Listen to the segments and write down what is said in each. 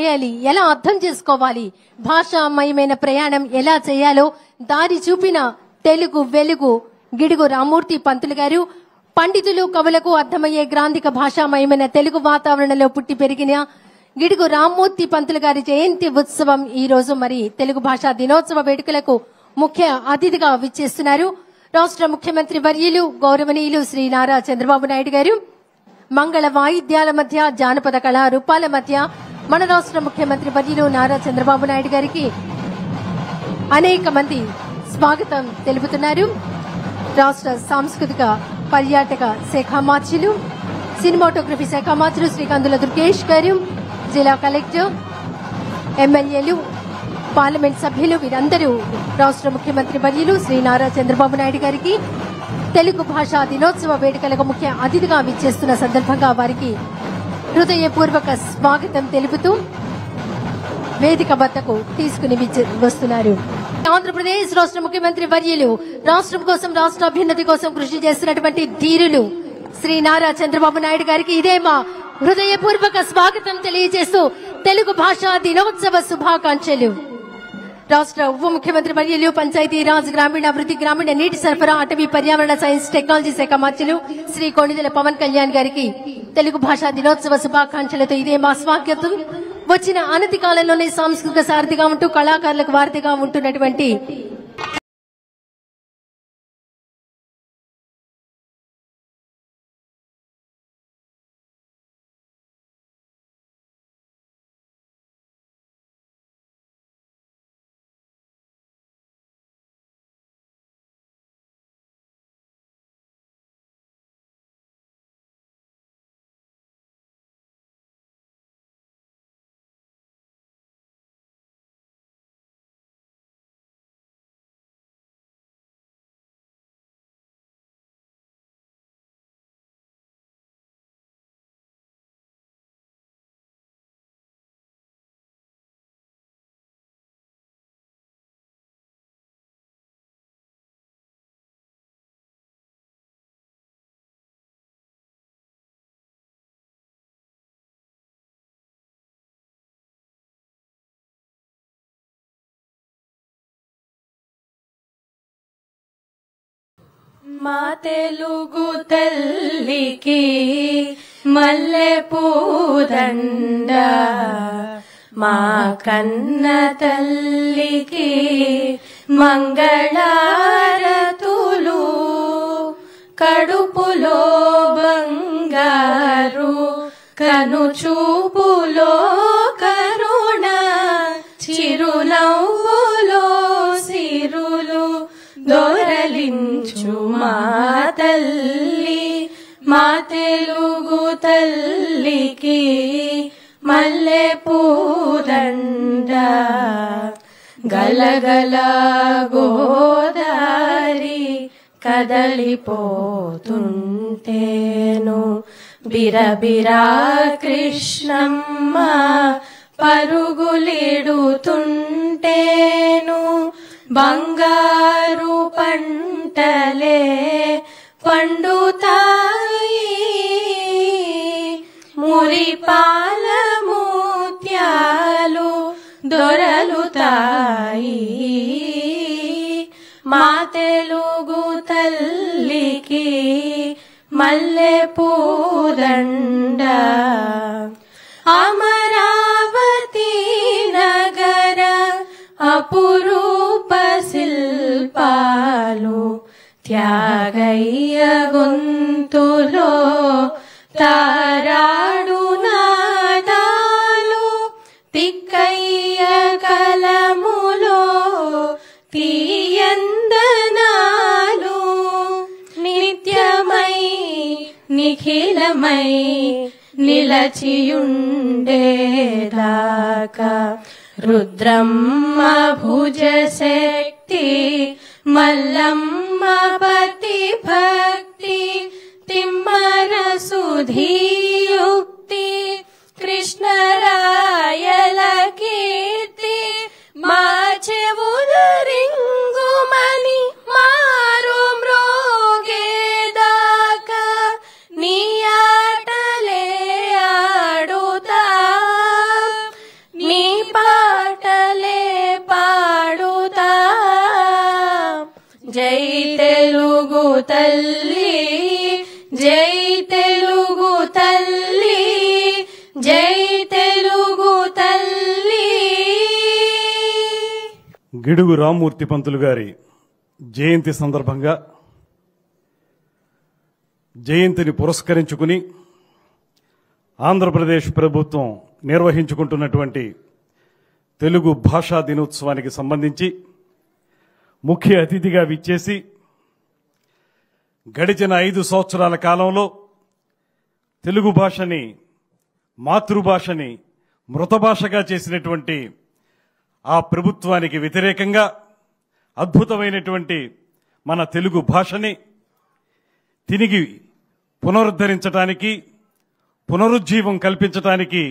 రాయాలి, ఎలా అర్థం చేసుకోవాలి, భాషామయమైన ప్రయాణం ఎలా చేయాలో దారి చూపిన తెలుగు వెలుగు గిడుగు రామ్మూర్తి పంతులు గారు. పండితులు కవులకు అర్థమయ్యే గ్రాంధిక భాషామయమైన తెలుగు వాతావరణంలో పుట్టి పెరిగిన గిడుగు రామ్మూర్తి పంతులు గారి జయంతి ఉత్సవం ఈ రోజు మరి తెలుగు భాషా దినోత్సవ వేడుకలకు ముఖ్య అతిథిగా విచ్చేస్తున్నారు. రాష్ట్ర ముఖ్యమంత్రి వర్యులు గౌరవనీయులు శ్రీ నారా చంద్రబాబు నాయుడు గారు. మంగళ వాయిద్యాల మధ్య జానపద కళారూపాల మధ్య మన రాష్ట్ర ముఖ్యమంత్రి వర్యులు నారా చంద్రబాబు నాయుడు గారికి అనేక మంది స్వాగతం తెలుపుతున్నారు. రాష్ట్ర సాంస్కృతిక పర్యాటక శాఖ మంత్రులు, సినిమాటోగ్రఫీ శాఖ మంత్రులు శ్రీ కందుల దుర్గేష్ గారు, జిల్లా కలెక్టర్, ఎమ్మెల్యేలు, పార్లమెంట్ సభ్యులు వీరందరూ రాష్ట్ర ముఖ్యమంత్రి వర్యులు శ్రీ నారా చంద్రబాబు నాయుడు గారికి తెలుగు భాషా దినోత్సవ వేడుకలకు ముఖ్య అతిథిగా విచ్చేస్తున్న సందర్భంగా వారికి హృదయపూర్వక స్వాగతం తెలుపుతూ వేదిక వద్దకు తీసుకుని వస్తున్నారు. ఆంధ్రప్రదేశ్ రాష్ట్ర ముఖ్యమంత్రి వర్యులు రాష్ట్రం కోసం, రాష్ట్ర అభ్యున్నతి కోసం కృషి చేస్తున్నటువంటి ధీరులు శ్రీ నారా చంద్రబాబు నాయుడు గారికి ఇదే మా హృదయపూర్వక స్వాగతం తెలియజేస్తూ తెలుగు భాషా దినోత్సవ శుభాకాంక్షలు. రాష్ట్ర ఉప ముఖ్యమంత్రి వర్యులు పంచాయతీరాజ్, గ్రామీణాభివృద్ధి, గ్రామీణ నీటి సరఫరా, అటవీ, పర్యావరణ, సైన్స్, టెక్నాలజీ శాఖ మంత్రులు శ్రీ కొణిదెల పవన్ కళ్యాణ్ గారికి తెలుగు భాషా దినోత్సవ శుభాకాంక్షలతో ఇదే మా స్వాగతం. వచ్చిన అనతి కాలంలోనే సాంస్కృతిక సారథిగా ఉంటూ కళాకారులకు వారధిగా ఉంటున్నటువంటి మా తెలుగు తల్లికి మల్లె పూదండ, మా కన్న తల్లికి మంగళారతులు, కడుపులో బంగారు కనుచూపులో కరుణ, చిరునవ్వులో సిరులు దొరలించు మా తల్లి. మా తెలుగు తల్లికి మల్లె పూదండ. గలగల గోదారి కదలిపోతుంటేను, బిరబిరా కృష్ణమ్మ పరుగులిడుతుంటేను, బంగారు పంటలే పండుతాయి, మురిపాల ముత్యాలు దొరలుతాయి. మా తెలుగు తల్లికి మల్లె పూదండ. అమరావతి నగర అపురూప శిల్పాలు, త్యాగయ్య గొంతులో తారాడు నాదాలు, తిక్కయ్య కలములో తీయందనాలు, నిత్యమై నిఖిలమై నిలచియుండేదాకా రుద్రమ్మ భుజ శక్తి, మల్లమ్మ పతి భక్తి, తిమ్మర సుధీయుక్తి, కృష్ణరాయల కీర్తి, మా చెవుల రింగుమని మారు మ్రోగేదాకా నీ ఆటలే ఆడుతా, తల్లి జై తెలుగు తల్లి జై తెలుగు తల్లి. గిడుగు రామ్మూర్తి పంతులు గారి జయంతి సందర్భంగా జయంతిని పురస్కరించుకుని ఆంధ్రప్రదేశ్ ప్రభుత్వం నిర్వహించుకుంటున్నటువంటి తెలుగు భాషా దినోత్సవానికి సంబంధించి ముఖ్య అతిథిగా విచ్చేసి గడిచిన 5 సంవత్సరాల కాలంలో తెలుగు భాషని మాతృభాషని మృతభాషగా చేసినటువంటి ఆ ప్రభుత్వానికి వ్యతిరేకంగా అద్భుతమైనటువంటి మన తెలుగు భాషని తిరిగి పునరుద్ధరించడానికి పునరుజ్జీవం కల్పించడానికి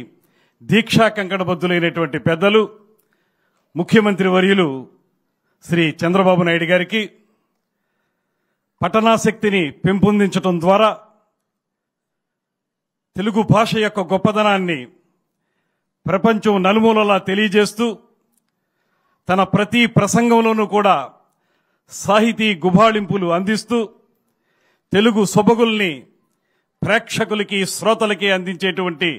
దీక్షా కంకణబద్ధులైనటువంటి పెద్దలు ముఖ్యమంత్రి వర్యులు శ్రీ చంద్రబాబు నాయుడు గారికి పఠనాశక్తిని పెంపొందించడం ద్వారా తెలుగు భాష యొక్క గొప్పదనాన్ని ప్రపంచం నలుమూలలా తెలియజేస్తూ తన ప్రతి ప్రసంగంలోనూ కూడా సాహితీ గుబాళింపులు అందిస్తూ తెలుగు సొబగుల్ని ప్రేక్షకులకి శ్రోతలకి అందించేటువంటి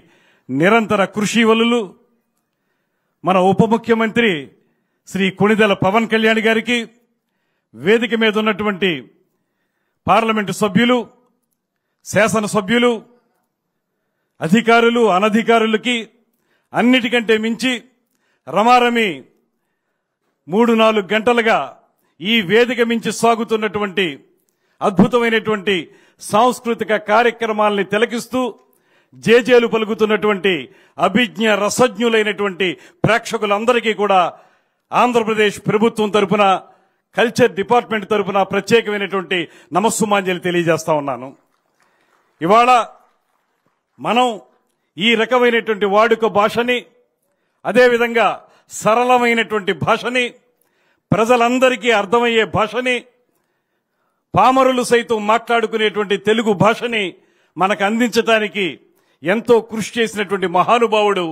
నిరంతర కృషివలులు మన ఉప ముఖ్యమంత్రి శ్రీ కొణిదెల పవన్ కళ్యాణ్ గారికి, వేదిక మీద ఉన్నటువంటి పార్లమెంటు సభ్యులు, శాసనసభ్యులు, అధికారులు, అనధికారులకి, అన్నిటికంటే మించి రమారమి 3-4 గంటలుగా ఈ వేదిక మించి సాగుతున్నటువంటి అద్భుతమైనటువంటి సాంస్కృతిక కార్యక్రమాల్ని తిలకిస్తూ జేజేలు పలుకుతున్నటువంటి అభిజ్ఞ రసజ్ఞులైనటువంటి ప్రేక్షకులందరికీ కూడా ఆంధ్రప్రదేశ్ ప్రభుత్వం తరపున, కల్చర్ డిపార్ట్మెంట్ తరపున ప్రత్యేకమైనటువంటి నమస్సుమాంజలి తెలియజేస్తా ఉన్నాను. ఇవాళ మనం ఈ రకమైనటువంటి వాడుక భాషని, అదేవిధంగా సరళమైనటువంటి భాషని, ప్రజలందరికీ అర్థమయ్యే భాషని, పామరులు సైతం మాట్లాడుకునేటువంటి తెలుగు భాషని మనకు అందించడానికి ఎంతో కృషి చేసినటువంటి మహానుభావుడు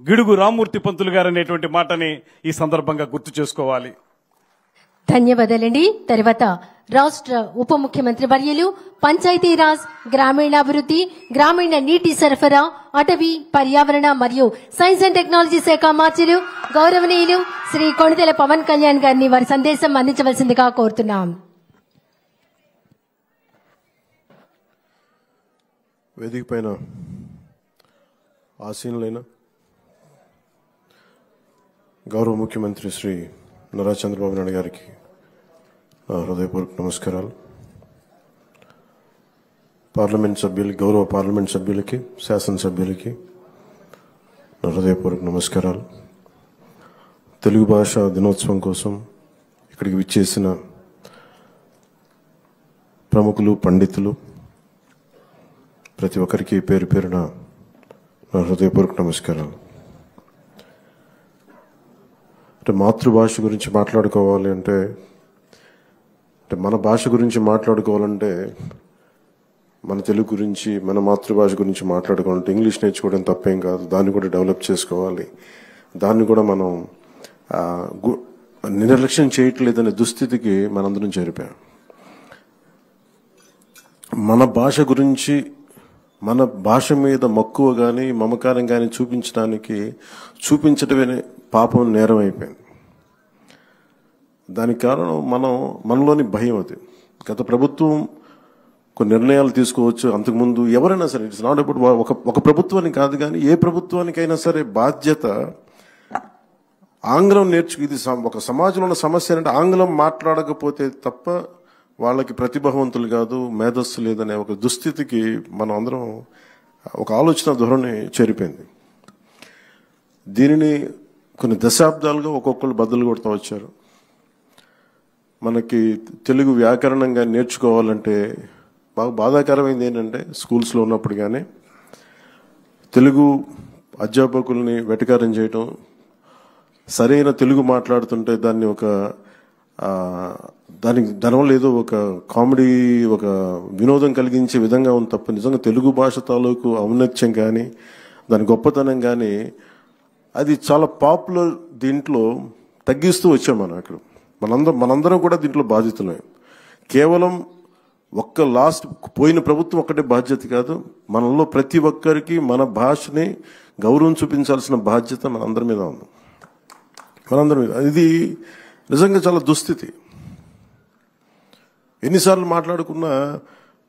గిడుగు రామ్మూర్తి పంతులు గారు అనేటువంటి మాటని ఈ సందర్భంగా గుర్తు చేసుకోవాలి. ధన్యవాదాలండి. తర్వాత రాష్ట్ర ఉప ముఖ్యమంత్రి వర్యులు పంచాయతీరాజ్, గ్రామీణాభివృద్ధి, గ్రామీణ నీటి సరఫరా, అటవీ, పర్యావరణ మరియు సైన్స్ అండ్ టెక్నాలజీ శాఖ మంత్రులు గౌరవనీయులు శ్రీ కొణిదెల పవన్ కళ్యాణ్ గారిని వారి సందేశం అందించవలసిందిగా కోరుతున్నాం. వేదిక పైన ఆసీనులైన గౌరవ ముఖ్యమంత్రి శ్రీ నారా చంద్రబాబు నాయుడు గారికి నా హృదయపూర్వక నమస్కారాలు. పార్లమెంట్ సభ్యులకి, గౌరవ పార్లమెంట్ సభ్యులకి, శాసనసభ్యులకి నా హృదయపూర్వక నమస్కారాలు. తెలుగు భాష దినోత్సవం కోసం ఇక్కడికి విచ్చేసిన ప్రముఖులు, పండితులు, ప్రతి ఒక్కరికి పేరు పేరున నా హృదయపూర్వక నమస్కారాలు. అంటే మాతృభాష గురించి మాట్లాడుకోవాలి అంటే మన భాష గురించి మాట్లాడుకోవాలంటే, మన తెలుగు గురించి, మన మాతృభాష గురించి మాట్లాడుకోవాలంటే ఇంగ్లీష్ నేర్చుకోవడం తప్పేం కాదు. దాన్ని కూడా డెవలప్ చేసుకోవాలి. దాన్ని కూడా మనం నిర్లక్ష్యం చేయట్లేదనే దుస్థితికి మనందరం చేరిపోయాం. మన భాష గురించి, మన భాష మీద మక్కువ కానీ మమకారం కానీ చూపించటమే పాపం, నేరం అయిపోయింది. దానికి కారణం మనలోని భయం. అది గత ప్రభుత్వం కొన్ని నిర్ణయాలు తీసుకోవచ్చు. అంతకుముందు ఎవరైనా సరే, ఇట్స్ నాట్ అబౌట్ ఒక ప్రభుత్వానికి కాదు, కానీ ఏ ప్రభుత్వానికైనా సరే బాధ్యత ఆంగ్లం ఇది ఒక సమాజంలో ఉన్న సమస్య అంటే ఆంగ్లం మాట్లాడకపోతే తప్ప వాళ్ళకి ప్రతిభావంతులు కాదు, మేధస్సు లేదనే ఒక దుస్థితికి మనం అందరం ఒక ఆలోచన ధోరణి చేరిపోయింది. దీనిని కొన్ని దశాబ్దాలుగా ఒక్కొక్కరు బద్దలు కొడుతూ వచ్చారు. మనకి తెలుగు వ్యాకరణంగా నేర్చుకోవాలంటే బాగా బాధాకరమైంది ఏంటంటే, స్కూల్స్లో ఉన్నప్పుడు కానీ తెలుగు అధ్యాపకుల్ని వెటకారం చేయటం, సరైన తెలుగు మాట్లాడుతుంటే దానివల్ల ఏదో ఒక కామెడీ, ఒక వినోదం కలిగించే విధంగా ఉంది తప్ప నిజంగా తెలుగు భాష తాలూకు ఔన్నత్యం కానీ దాని గొప్పతనం కానీ అది చాలా పాపులర్ దీంట్లో తగ్గిస్తూ వచ్చాం. మనం అక్కడ మనందరం కూడా దీంట్లో బాధితులమే. కేవలం లాస్ట్ పోయిన ప్రభుత్వం ఒక్కటే బాధ్యత కాదు, మనలో ప్రతి ఒక్కరికి మన భాషని గౌరవం చూపించాల్సిన బాధ్యత మనందరి మీద ఉంది. మనందరి మీద ఇది నిజంగా చాలా దుస్థితి. ఎన్నిసార్లు మాట్లాడుకున్నా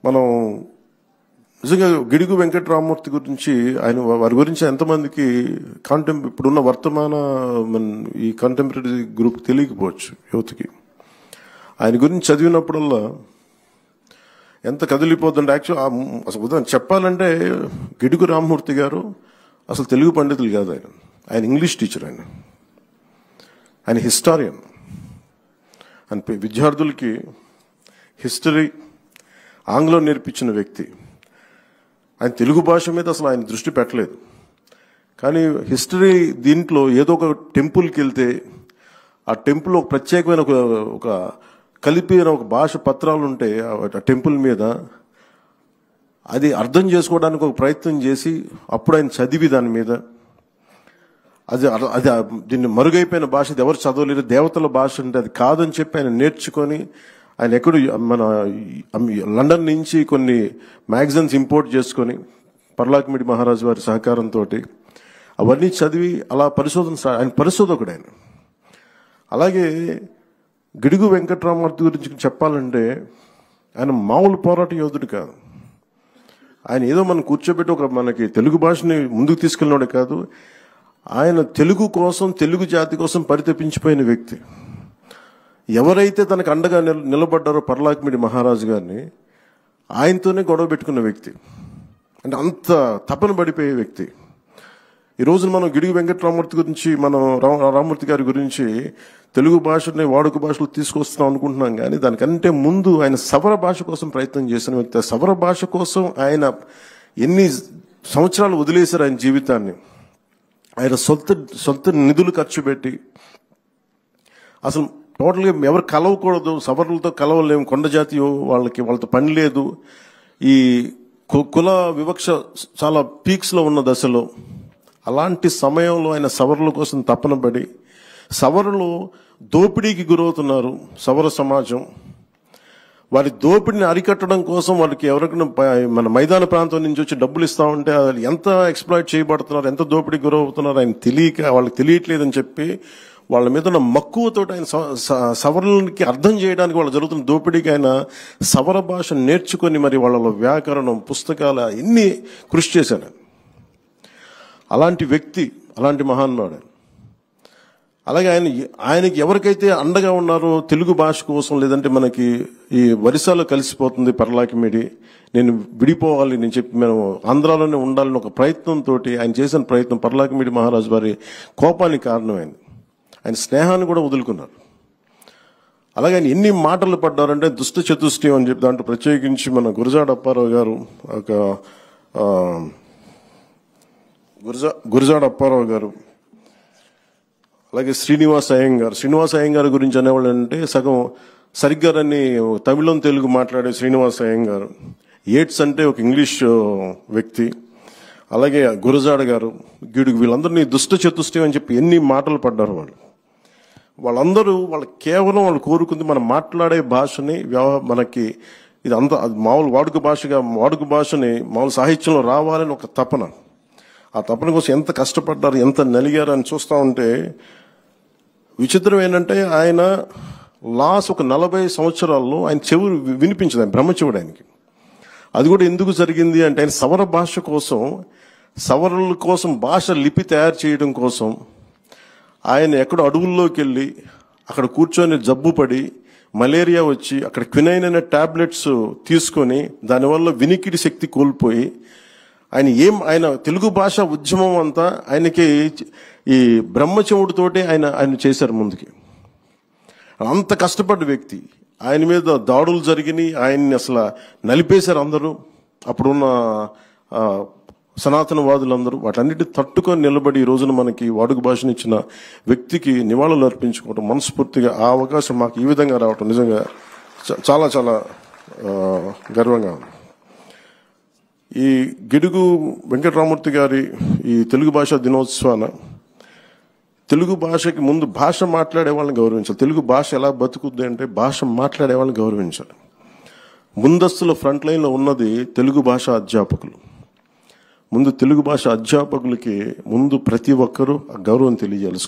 మనం నిజంగా గిడుగు వెంకటరామమూర్తి గురించి వారి గురించి ఎంతమందికి ఇప్పుడున్న వర్తమాన ఈ కంటెంపరీ గ్రూప్ తెలియకపోవచ్చు యువతకి. ఆయన గురించి చదివినప్పుడల్లా ఎంత కదిలిపోతుంటే అసలు ఉదాహరణ చెప్పాలంటే గిడుగు రామమూర్తి గారు అసలు తెలుగు పండితులు కాదు. ఆయన ఇంగ్లీష్ టీచర్, ఆయన హిస్టారియన్. ఆయన విద్యార్థులకి హిస్టరీ ఆంగ్లం నేర్పించిన వ్యక్తి. ఆయన తెలుగు భాష మీద అసలు ఆయన దృష్టి పెట్టలేదు. కానీ హిస్టరీ దీంట్లో ఏదో ఒక టెంపుల్కి వెళ్తే ఆ టెంపుల్ ఒక ప్రత్యేకమైన ఒక కలిపిన ఒక భాష పత్రాలు ఉంటే ఆ టెంపుల్ మీద అది అర్థం చేసుకోవడానికి ఒక ప్రయత్నం చేసి అప్పుడు ఆయన చదివి దాని మీద అది దీన్ని మరుగైపోయిన భాష, ఇది ఎవరు చదవలేరు, దేవతల భాష అంటే అది కాదని చెప్పి ఆయన నేర్చుకొని ఆయన ఎక్కడో మన లండన్ నుంచి కొన్ని మ్యాగజైన్స్ ఇంపోర్ట్ చేసుకొని పర్లాకిమిడి మహారాజు వారి సహకారంతో అవన్నీ చదివి అలా ఆయన పరిశోధకుడు ఆయన. అలాగే గిడుగు వెంకటరామమూర్తి గురించి చెప్పాలంటే ఆయన మామూలు పోరాట యోధుడు కాదు. ఆయన ఏదో మనం కూర్చోబెట్టి మనకి తెలుగు భాషని ముందుకు తీసుకెళ్ళినోడే కాదు, ఆయన తెలుగు కోసం, తెలుగు జాతి కోసం పరితపించిపోయిన వ్యక్తి. ఎవరైతే తనకు అండగా నిలబడ్డారో పర్లాకిమిడి మహారాజు గారిని ఆయనతోనే గొడవ పెట్టుకున్న వ్యక్తి, అంటే అంత తపన పడిపోయే వ్యక్తి. ఈ రోజున మనం గిడుగు వెంకటరామమూర్తి గురించి, మనం రామమూర్తి గారి గురించి తెలుగు భాషని వాడుక భాషలో తీసుకొస్తున్నాం అనుకుంటున్నాం, కానీ దానికంటే ముందు ఆయన సవర భాష కోసం ప్రయత్నం చేసిన వ్యక్తి. సవర భాష కోసం ఆయన ఎన్ని సంవత్సరాలు వదిలేశారు ఆయన జీవితాన్ని. ఆయన సొంత నిధులు ఖర్చు పెట్టి అసలు టోటల్గా ఎవరు కలవకూడదు, సవర్లతో కలవలేము, కొండ జాతి వాళ్ళతో పని లేదు, ఈ కుల వివక్ష చాలా పీక్స్లో ఉన్న దశలో, అలాంటి సమయంలో ఆయన సవర్ల కోసం తపన పడి, సవరులు దోపిడీకి గురవుతున్నారు సవర సమాజం, వారి దోపిడిని అరికట్టడం కోసం వాళ్ళకి ఎవరికైనా మన మైదాన ప్రాంతం నుంచి వచ్చి డబ్బులు ఇస్తా ఉంటే ఎంత ఎక్స్ప్లాయిట్ చేయబడుతున్నారు, ఎంత దోపిడీకి గురవుతున్నారు ఆయన తెలియక, వాళ్ళకి తెలియట్లేదని చెప్పి వాళ్ళ మీద ఉన్న మక్కువతో ఆయన సవరణకి అర్థం చేయడానికి వాళ్ళు జరుగుతున్న దోపిడీకి ఆయన సవర భాష నేర్చుకొని మరి వాళ్ళలో వ్యాకరణం, పుస్తకాలు ఎన్ని కృషి చేశాడు. అలాంటి వ్యక్తి, అలాంటి మహానుభావుడు. అలాగే ఆయనకి ఎవరికైతే అండగా ఉన్నారో తెలుగు భాష కోసం, లేదంటే మనకి ఈ వరిసాలో కలిసిపోతుంది పర్లాకిమిడి, నేను విడిపోవాలి నేను చెప్పి మేము ఆంధ్రాలోనే ఉండాలని ఒక ప్రయత్నంతో ఆయన చేసిన ప్రయత్నం పర్లాకిమిడి మహారాజు వారి కోపానికి కారణమైంది. ఆయన స్నేహాన్ని కూడా వదులుకున్నారు. అలాగే ఆయన ఎన్ని మాటలు పడ్డారంటే దుష్ట చతుష్టయం అని చెప్పి దాంట్లో ప్రత్యేకించి మన గురజాడ అప్పారావు గారు, గురజాడ అప్పారావు గారు, అలాగే శ్రీనివాస అయ్యంగారు గురించి అనేవాళ్ళు అంటే సరిగ్గా దాన్ని తమిళం తెలుగు మాట్లాడే శ్రీనివాస అయ్యంగారు, ఏట్స్ అంటే ఒక ఇంగ్లీష్ వ్యక్తి, అలాగే గురజాడ గారు, గిడుగు, వీళ్ళందరినీ దుష్ట చతుష్టయం అని చెప్పి ఎన్ని మాటలు పడ్డారు వాళ్ళందరూ కేవలం వాళ్ళు కోరుకుంది మనం మాట్లాడే భాషని మనకి ఇది అంత మామూలు వాడుక భాషని మామూలు సాహిత్యంలో రావాలని ఒక తపన. ఆ తపన కోసం ఎంత కష్టపడ్డారు, ఎంత నలిగారు అని చూస్తూ ఉంటే విచిత్రం ఏంటంటే ఆయన ఒక 40 సంవత్సరాల్లో ఆయన చెవులు వినిపించదు, ఆయన బ్రహ్మచెవుడు ఆయనకి. అది కూడా ఎందుకు జరిగింది అంటే ఆయన సవర భాష కోసం, సవరుల కోసం భాష లిపి తయారు చేయడం కోసం ఆయన ఎక్కడో అడవుల్లోకి వెళ్ళి అక్కడ కూర్చొని జబ్బు పడి మలేరియా వచ్చి అక్కడ క్వినైన్ అనే టాబ్లెట్స్ తీసుకొని దానివల్ల వినికిడి శక్తి కోల్పోయి ఆయన తెలుగు భాష ఉద్యమం అంతా ఆయనకి ఈ బ్రహ్మచెవుడితోటే ఆయన చేశారు ముందుకి. అంత కష్టపడ్డ వ్యక్తి, ఆయన మీద దాడులు జరిగినాయి, ఆయన్ని అసలు నలిపేశారు అందరూ, అప్పుడున్న సనాతనవాదులందరూ. వాటన్నిటి తట్టుకొని నిలబడి ఈ రోజున మనకి వాడుక భాషను ఇచ్చిన వ్యక్తికి నివాళులు అర్పించుకోవడం మనస్ఫూర్తిగా ఆ అవకాశం మాకు ఈ విధంగా రావటం నిజంగా చాలా చాలా గర్వంగా ఉంది. ఈ గిడుగు వెంకటరామమూర్తి గారి ఈ తెలుగు భాషా దినోత్సవాన తెలుగు భాషకి ముందు భాష మాట్లాడే వాళ్ళని గౌరవించాలి. తెలుగు భాష ఎలా బతుకుద్ది అంటే భాష మాట్లాడే వాళ్ళని గౌరవించాలి. ముందస్తులో ఫ్రంట్ లైన్లో ఉన్నది తెలుగు భాష అధ్యాపకులు. ముందు తెలుగు భాష అధ్యాపకులకి ముందు ప్రతి ఒక్కరూ గౌరవం తెలియజేయాలి.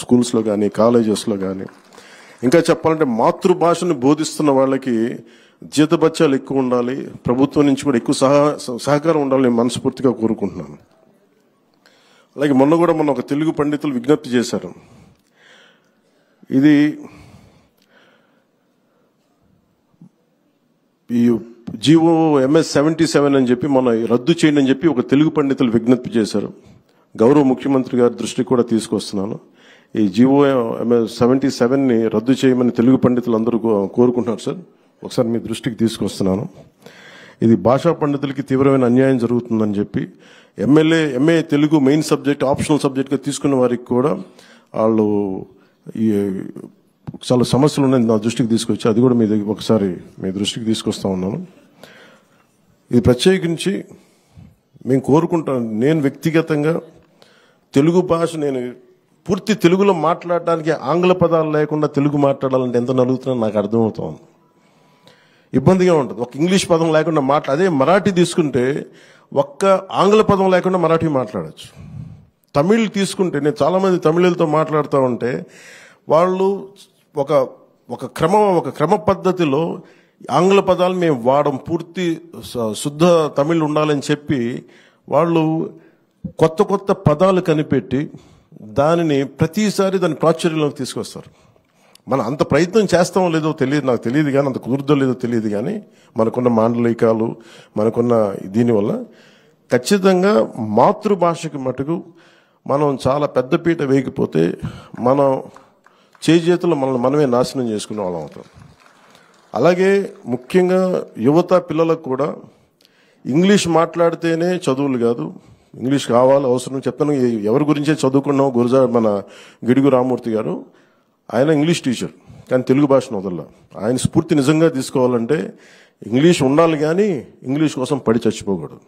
స్కూల్స్లో కానీ కాలేజెస్లో కానీ. ఇంకా చెప్పాలంటే మాతృభాషను బోధిస్తున్న వాళ్ళకి జీతభత్యాలు ఎక్కువ ఉండాలి, ప్రభుత్వం నుంచి కూడా ఎక్కువ సహకారం ఉండాలని నేను మనస్ఫూర్తిగా కోరుకుంటున్నాను. అలాగే మొన్న ఒక తెలుగు పండితులు విజ్ఞప్తి చేశారు. ఇది ఈ జీవో MS 77 అని చెప్పి మన రద్దు చేయండి అని చెప్పి ఒక తెలుగు పండితులు విజ్ఞప్తి చేశారు. గౌరవ ముఖ్యమంత్రి గారి దృష్టికి కూడా తీసుకొస్తున్నాను. ఈ జీవో MS 77ని రద్దు చేయమని తెలుగు పండితులు అందరూ కోరుకుంటున్నారు సార్. ఒకసారి మీ దృష్టికి తీసుకొస్తున్నాను. ఇది భాషా పండితులకి తీవ్రమైన అన్యాయం జరుగుతుందని చెప్పి MA Telugu main subject optional సబ్జెక్ట్గా తీసుకున్న వారికి కూడా వాళ్ళు ఈ చాలా సమస్యలు ఉన్నాయి నా దృష్టికి తీసుకొచ్చి అది కూడా ఒకసారి మీ దృష్టికి తీసుకొస్తా ఉన్నాను. ఇది ప్రత్యేకించి మేము కోరుకుంటాను. నేను వ్యక్తిగతంగా తెలుగు భాష నేను పూర్తి తెలుగులో మాట్లాడడానికి ఆంగ్ల పదాలు లేకుండా తెలుగు మాట్లాడాలంటే ఎంత నలుగుతున్నా నాకు అర్థమవుతుంది. ఇబ్బందిగా ఉంటుంది. ఒక ఇంగ్లీష్ పదం లేకుండా అదే మరాఠీ తీసుకుంటే ఒక్క ఆంగ్ల పదం లేకుండా మరాఠీ మాట్లాడచ్చు. తమిళ్ తీసుకుంటే నేను చాలామంది తమిళులతో మాట్లాడుతూ ఉంటే వాళ్ళు ఒక క్రమ పద్ధతిలో ఆంగ్ల పదాలు మేము వాడం, పూర్తి శుద్ధ తమిళ్ ఉండాలని చెప్పి వాళ్ళు కొత్త పదాలు కనిపెట్టి దానిని ప్రతిసారి దాని ప్రాచుర్యంలోకి తీసుకొస్తారు. మనం అంత ప్రయత్నం చేస్తామో లేదో తెలియదు, నాకు తెలియదు కానీ అంత కుదురుదో లేదో తెలియదు కానీ మనకున్న మాండలికాలు మనకున్న దీనివల్ల ఖచ్చితంగా మాతృభాషకి మటుకు మనం చాలా పెద్దపీట వేయకపోతే మనం చేతులు మనమే నాశనం చేసుకునే వాళ్ళం అవుతాం. అలాగే ముఖ్యంగా యువత పిల్లలకు కూడా ఇంగ్లీష్ మాట్లాడితేనే చదువులు కాదు, ఇంగ్లీష్ కావాలి అవసరం. చెప్తాను ఎవరి గురించే చదువుకున్నాం. మన గిడుగు రామూర్తి గారు ఆయన ఇంగ్లీష్ టీచర్ కానీ తెలుగు భాషను వదల. ఆయన స్ఫూర్తి నిజంగా తీసుకోవాలంటే ఇంగ్లీష్ ఉండాలి కానీ ఇంగ్లీష్ కోసం పడి చచ్చిపోకూడదు.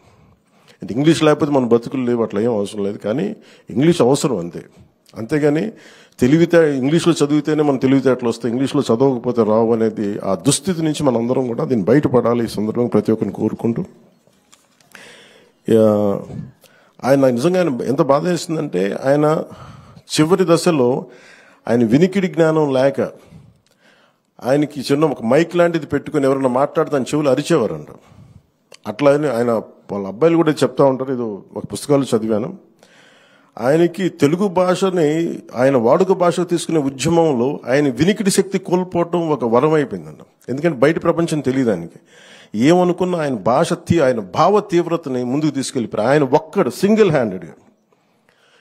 ఇంగ్లీష్ లేకపోతే మన బతుకులు లేవు, అట్లా ఏం అవసరం లేదు. కానీ ఇంగ్లీష్ అవసరం అంతే. అంతేగాని ఇంగ్లీష్లో చదివితేనే మన తెలివితేటలు వస్తాయి, ఇంగ్లీష్లో చదవకపోతే రావు అనేది ఆ దుస్థితి నుంచి మనందరం కూడా దీన్ని బయటపడాలి. ఈ సందర్భంగా ప్రతి ఒక్కరిని కోరుకుంటూ ఆయన నిజంగా ఎంత బాధ వేసిందంటే ఆయన చివరి దశలో ఆయన వినికిడి జ్ఞానం లేక ఆయనకి చిన్న ఒక మైక్ లాంటిది పెట్టుకుని ఎవరైనా మాట్లాడితే ఆయన చెవులు అరిచేవారంట. అట్లా ఆయన వాళ్ళ అబ్బాయిలు కూడా చెప్తా ఉంటారు. ఇది ఒక పుస్తకాలు చదివాను. ఆయనకి తెలుగు భాషని ఆయన వాడుక భాషకు తీసుకునే ఉద్యమంలో ఆయన వినికిడి శక్తి కోల్పోవటం ఒక వరం అయిపోయిందంట. ఎందుకంటే బయట ప్రపంచం తెలియదు ఆయనకి. ఏమనుకున్న ఆయన భావ తీవ్రతని ముందుకు తీసుకెళ్ళిపోయారు. ఆయన ఒక్కడు సింగిల్ హ్యాండెడ్గా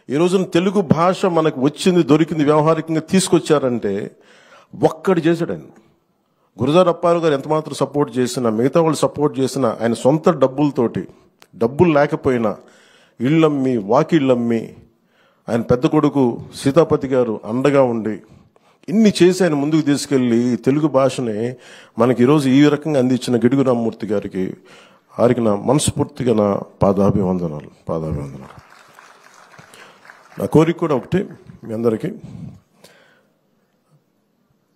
ఈ రోజున తెలుగు భాష మనకు వచ్చింది, దొరికింది, వ్యవహారికంగా తీసుకొచ్చారంటే ఒక్కడు చేశాడు ఆయన. గురజాడ అప్పారావు గారు ఎంత మాత్రం సపోర్ట్ చేసినా, మిగతా వాళ్ళు సపోర్ట్ చేసినా, ఆయన సొంత డబ్బులు లేకపోయినా ఇళ్ళమ్మి వాకిళ్ళమ్మి ఆయన పెద్ద కొడుకు సీతాపతి గారు అండగా ఉండి ఇన్ని చేసి ఆయన ముందుకు తీసుకెళ్లి తెలుగు భాషని మనకి ఈరోజు ఈ రకంగా అందించిన గిడుగు రామమూర్తి గారికి నా మనస్ఫూర్తిగా నా పాదాభివందనాలు. నా కోరిక కూడా ఒకటి, మీ అందరికీ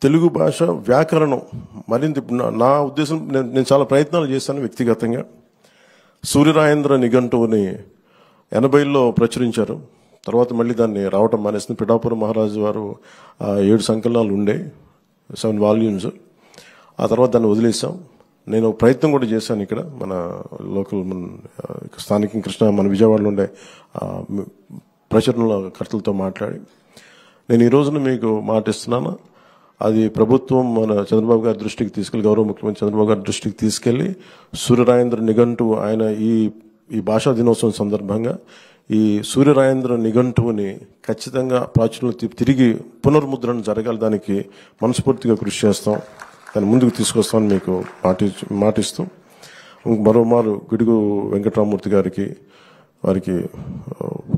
తెలుగు భాష వ్యాకరణం మరింత. నా ఉద్దేశం నేను చాలా ప్రయత్నాలు చేశాను వ్యక్తిగతంగా. సూర్యరాయేంద్ర నిఘంటువుని 80లో ప్రచురించారు. తర్వాత మళ్ళీ దాన్ని రావటం మానేసింది. పిఠాపురం మహారాజు వారు 7 సంకలనాలు ఉండే, 7 వాల్యూమ్స్. ఆ తర్వాత దాన్ని వదిలేసాం. నేను ప్రయత్నం కూడా చేశాను ఇక్కడ మన లోకల్ స్థానిక మన విజయవాడలో ఉండే ప్రచురణకర్తలతో మాట్లాడి నేను ఈ రోజున మీకు మాటిస్తున్నాను. అది ప్రభుత్వం మన చంద్రబాబు గారి దృష్టికి తీసుకెళ్లి, గౌరవ ముఖ్యమంత్రి చంద్రబాబు గారి దృష్టికి తీసుకెళ్లి సూర్యరాయేంద్ర నిఘంటువు ఆయన ఈ భాషా దినోత్సవం సందర్భంగా ఈ సూర్యరాయేంద్ర నిఘంటువుని ఖచ్చితంగా ప్రాచుర్యం తిరిగి పునర్ముద్రణ జరగాలి. దానికి మనస్ఫూర్తిగా కృషి చేస్తాం, దాన్ని ముందుకు తీసుకొస్తామని మీకు మాటిస్తూ మరోమారు గిడుగు వెంకటరామూర్తి గారికి వారికి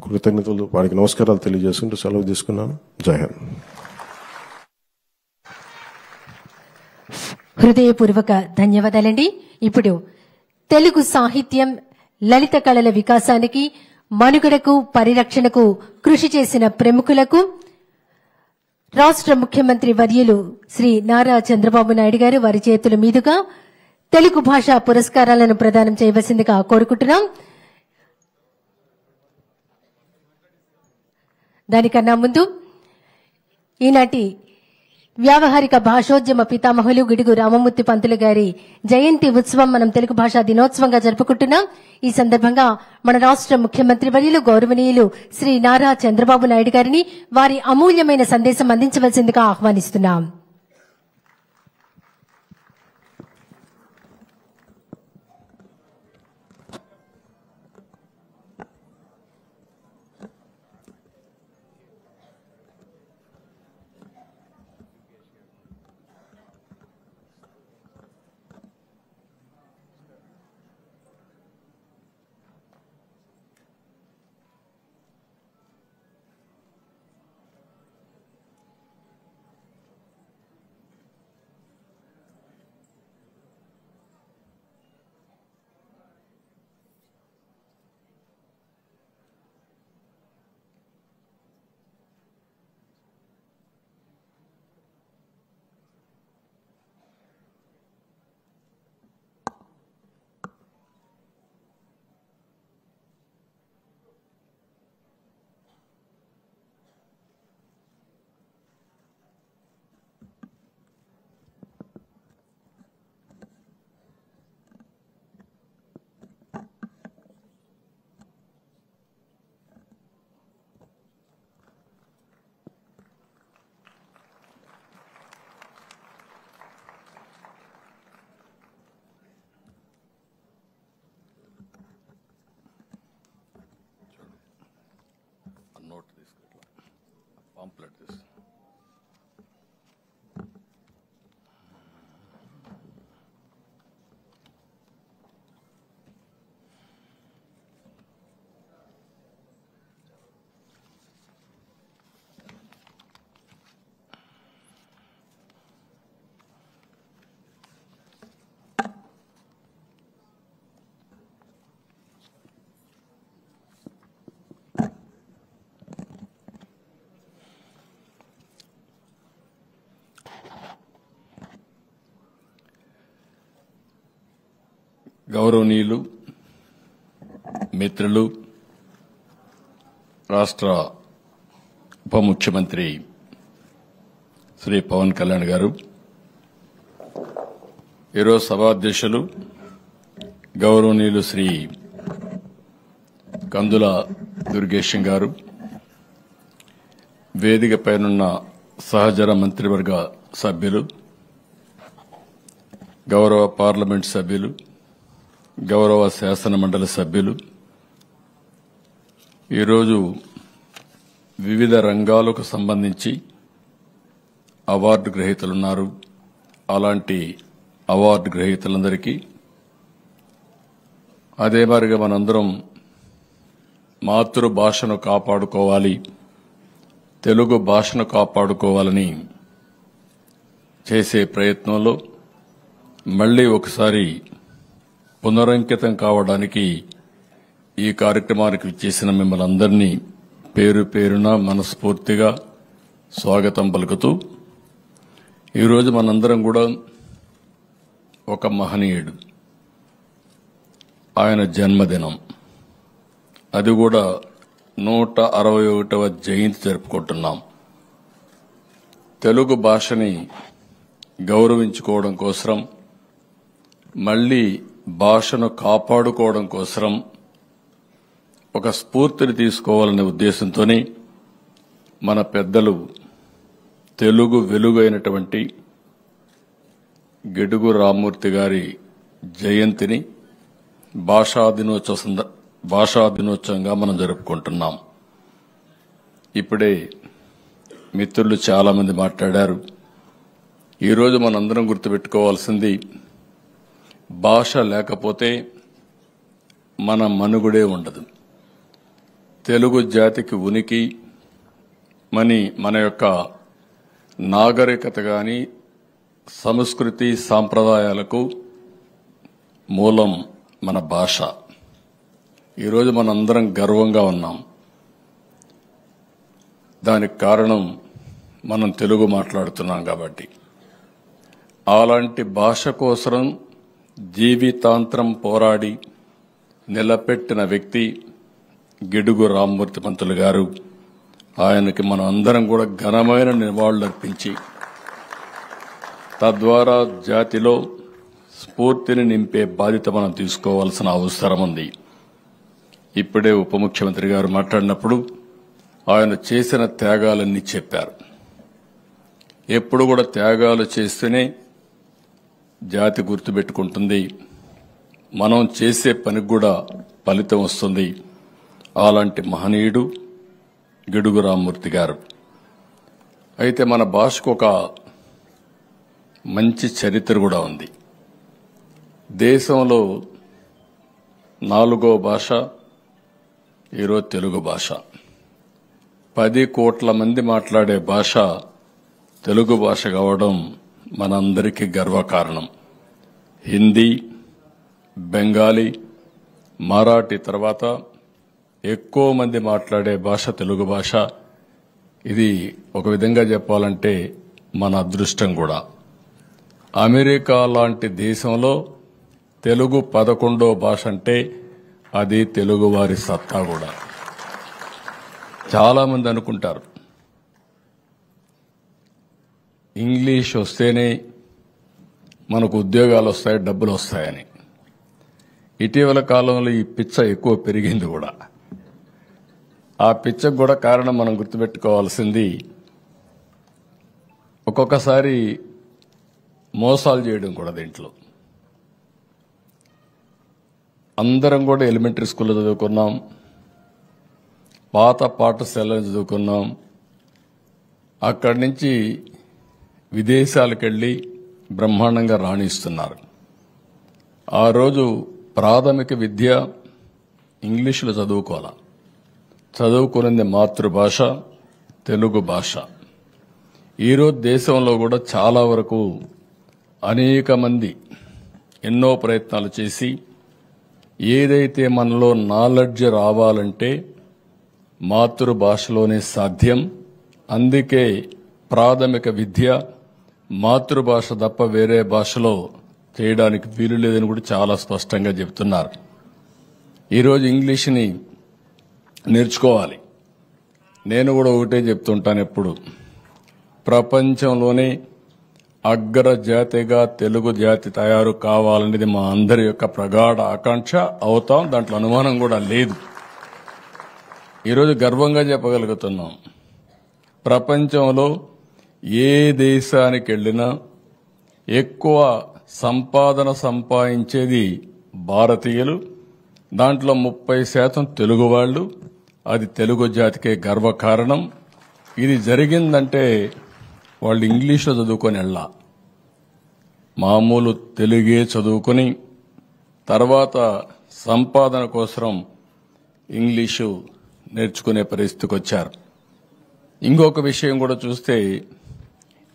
కృతజ్ఞతలు, వారికి నమస్కారాలు తెలియజేసుకుంటూ సెలవు తీసుకున్నాను. జై హింద్. హృదయపూర్వక ధన్యవాదాలండి. ఇప్పుడు తెలుగు సాహిత్యం, లలిత కళల వికాసానికి, మనుగడకు, పరిరక్షణకు కృషి చేసిన ప్రముఖులకు రాష్ట్ర ముఖ్యమంత్రి వర్యులు శ్రీ నారా చంద్రబాబు నాయుడు గారు వారి చేతుల మీదుగా తెలుగు భాషా పురస్కారాలను ప్రదానం చేయవలసిందిగా కోరుకుంటున్నాం. దానికన్నా ముందు ఈనాటి వ్యావహారిక భాషోద్యమ పితామహులు గిడుగు రామమూర్తి పంతులు గారి జయంతి ఉత్సవం మనం తెలుగు భాషా దినోత్సవంగా జరుపుకుంటున్నాం. ఈ సందర్భంగా మన రాష్ట్ర ముఖ్యమంత్రి వర్యులు గౌరవనీయులు శ్రీ నారా చంద్రబాబు నాయుడు గారిని వారి అమూల్యమైన సందేశం అందించవలసిందిగా ఆహ్వానిస్తున్నాం. గౌరవనీయులు మిత్రులు రాష్ట్ర ఉప ముఖ్యమంత్రి శ్రీ పవన్ కళ్యాణ్ గారు, ఈరోజు సభాధ్యక్షులు గౌరవనీయులు శ్రీ కందుల దుర్గేశం గారు, వేదిక పైనున్న సహచర మంత్రివర్గ సభ్యులు, గౌరవ పార్లమెంట్ సభ్యులు, గౌరవ శాసన మండలి సభ్యులు, ఈరోజు వివిధ రంగాలకు సంబంధించి అవార్డు గ్రహీతలున్నారు. అలాంటి అవార్డు గ్రహీతలందరికీ అదే మాదిరిగా మనందరం మాతృభాషను కాపాడుకోవాలి, తెలుగు భాషను కాపాడుకోవాలని చేసే ప్రయత్నంలో మళ్లీ ఒకసారి పునరంకితం కావడానికి ఈ కార్యక్రమానికి విచ్చేసిన మిమ్మల్ని అందరినీ పేరు పేరున మనస్ఫూర్తిగా స్వాగతం పలుకుతూ, ఈరోజు మనందరం కూడా ఒక మహనీయుడు, ఆయన జన్మదినం, అది కూడా 161వ జయంతి జరుపుకుంటున్నాం. తెలుగు భాషని గౌరవించుకోవడం కోసం, మళ్లీ భాషను కాపాడుకోవడం కోసం ఒక స్ఫూర్తిని తీసుకోవాలనే ఉద్దేశంతోనే మన పెద్దలు తెలుగు వెలుగైనటువంటి గిడుగు రామమూర్తి గారి జయంతిని భాషా దినోత్సవంగా మనం జరుపుకుంటున్నాం. ఇప్పుడే మిత్రులు చాలా మంది మాట్లాడారు. ఈరోజు మనందరం గుర్తుపెట్టుకోవాల్సింది, భాష లేకపోతే మన మనుగడే ఉండదు. తెలుగు జాతికి ఉనికి, మన యొక్క నాగరికత గాని సంస్కృతి సాంప్రదాయాలకు మూలం మన భాష. ఈరోజు మనందరం గర్వంగా ఉన్నాం. దానికి కారణం మనం తెలుగు మాట్లాడుతున్నాం కాబట్టి. అలాంటి భాష కోసం జీవితాంతరం పోరాడి నిలబెట్టిన వ్యక్తి గిడుగు రామ్మూర్తి పంతులు గారు. ఆయనకి మనం అందరం కూడా ఘనమైన నివాళులర్పించి తద్వారా జాతిలో స్ఫూర్తిని నింపే బాధ్యత మనం తీసుకోవాల్సిన అవసరం ఉంది. ఇప్పుడే ఉప ముఖ్యమంత్రి గారు మాట్లాడినప్పుడు ఆయన చేసిన త్యాగాలన్నీ చెప్పారు. ఎప్పుడు కూడా త్యాగాలు చేస్తేనే జాతి గుర్తుపెట్టుకుంటుంది, మనం చేసే పనికి కూడా ఫలితం వస్తుంది. అలాంటి మహనీయుడు గిడుగు రామ్మూర్తి గారు. అయితే మన భాషకు ఒక మంచి చరిత్ర కూడా ఉంది. దేశంలో 4వ భాష ఈరోజు తెలుగు భాష. 10 కోట్ల మంది మాట్లాడే భాష తెలుగు భాష కావడం మనందరికీ గర్వకారణం. హిందీ, బెంగాలీ, మరాఠీ తర్వాత ఎక్కువ మంది మాట్లాడే భాష తెలుగు భాష. ఇది ఒక విధంగా చెప్పాలంటే మన అదృష్టం కూడా. అమెరికా లాంటి దేశంలో తెలుగు 11వ భాష అంటే అది తెలుగువారి సత్తా కూడా. చాలా మంది అనుకుంటారు ఇంగ్లీష్ వస్తేనే మనకు ఉద్యోగాలు వస్తాయి, డబ్బులు వస్తాయని. ఇటీవల కాలంలో ఈ పిచ్చ ఎక్కువ పెరిగింది కూడా. ఆ పిచ్చకు కూడా కారణం మనం గుర్తుపెట్టుకోవాల్సింది, ఒక్కొక్కసారి మోసాలు చేయడం కూడా. దీంట్లో అందరం కూడా ఎలిమెంటరీ స్కూల్లో చదువుకున్నాం, పాత పాఠశాలలో చదువుకున్నాం. అక్కడి నుంచి విదేశాలకు వెళ్లి బ్రహ్మాండంగా రాణిస్తున్నారు. ఆ రోజు ప్రాథమిక విద్య ఇంగ్లీషులో చదువుకోవాలి. చదువుకున్నది మాతృభాష తెలుగు భాష. ఈరోజు దేశంలో కూడా చాలా వరకు అనేక మంది ఎన్నో ప్రయత్నాలు చేసి ఏదైతే మనలో నాలెడ్జ్ రావాలంటే మాతృభాషలోనే సాధ్యం. అందుకే ప్రాథమిక విద్య మాతృభాష తప్ప వేరే భాషలో చేయడానికి వీలు లేదని కూడా చాలా స్పష్టంగా చెబుతున్నారు. ఈరోజు ఇంగ్లీష్ని నేర్చుకోవాలి. నేను కూడా ఒకటే చెప్తుంటాను ఎప్పుడు, ప్రపంచంలోనే అగ్రజాతిగా తెలుగు జాతి తయారు కావాలనేది మా అందరి యొక్క ప్రగాఢ ఆకాంక్ష. అవుతాం, దాంట్లో అనుమానం కూడా లేదు. ఈరోజు గర్వంగా చెప్పగలుగుతున్నాం, ప్రపంచంలో ఏ దేశానికి వెళ్ళినా ఎక్కువ సంపాదన సంపాదించేది భారతీయులు. దాంట్లో 30% తెలుగు వాళ్ళు. అది తెలుగు జాతికే గర్వకారణం. ఇది జరిగిందంటే వాళ్ళు ఇంగ్లీష్లో చదువుకొని వెళ్ళా, మామూలు తెలుగే చదువుకొని తర్వాత సంపాదన కోసం ఇంగ్లీషు నేర్చుకునే పరిస్థితికి వచ్చారు. ఇంకొక విషయం కూడా చూస్తే,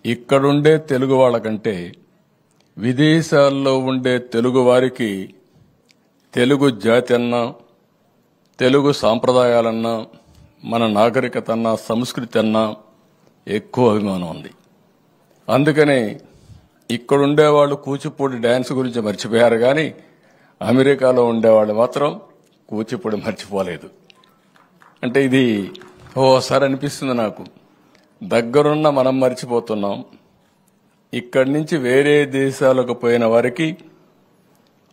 ఇక్కడుండే తెలుగు వాళ్ళకంటే విదేశాల్లో ఉండే తెలుగు వారికి తెలుగు జాతి అన్నా, తెలుగు సాంప్రదాయాలన్నా, మన నాగరికత అన్నా, సంస్కృతి అన్నా ఎక్కువ అభిమానం ఉంది. అందుకనే ఇక్కడుండేవాళ్ళు కూచిపూడి డ్యాన్స్ గురించి మర్చిపోయారు, కానీ అమెరికాలో ఉండేవాళ్ళు మాత్రం కూచిపూడి మర్చిపోలేదు. అంటే ఇది ఓసారి అనిపిస్తుంది నాకు, దగ్గరున్న మనం మర్చిపోతున్నాం, ఇక్కడి నుంచి వేరే దేశాలకు పోయిన వారికి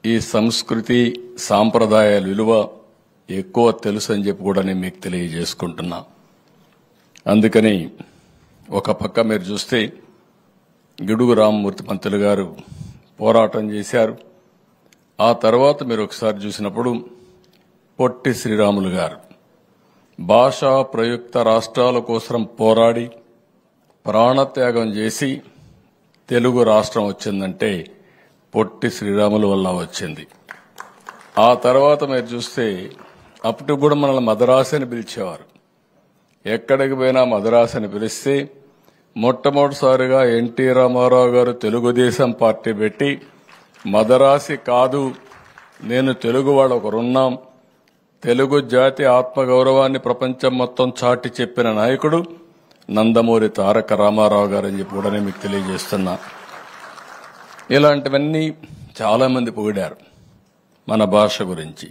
ఈ సంస్కృతి సాంప్రదాయాల విలువ ఎక్కువ తెలుసు అని చెప్పి కూడా నేను మీకు తెలియజేసుకుంటున్నా. అందుకని ఒక పక్క మీరు చూస్తే గిడుగు రామ్మూర్తి పంతులు గారు పోరాటం చేశారు. ఆ తర్వాత మీరు ఒకసారి చూసినప్పుడు పొట్టి శ్రీరాములు గారు భాషా ప్రయుక్త రాష్ట్రాల కోసం పోరాడి ప్రాణత్యాగం చేసి తెలుగు రాష్ట్రం వచ్చిందంటే పొట్టి శ్రీరాములు వల్ల వచ్చింది. ఆ తర్వాత మీరు చూస్తే అప్పటికి కూడా మనల్ని మద్రాసు అని పిలిచేవారు. ఎక్కడికి పోయినా మద్రాసు అని పిలిస్తే మొట్టమొదటిసారిగా ఎన్టీ రామారావు గారు తెలుగుదేశం పార్టీ పెట్టి మద్రాసి కాదు, నేను తెలుగు వాళ్ళు ఒకరున్నాం, తెలుగు జాతి ఆత్మగౌరవాన్ని ప్రపంచం మొత్తం చాటి చెప్పిన నాయకుడు నందమూరి తారక రామారావు గారు అని చెప్పి కూడా మీకు తెలియజేస్తున్నా. ఇలాంటివన్నీ చాలా మంది పొగిడారు మన భాష గురించి.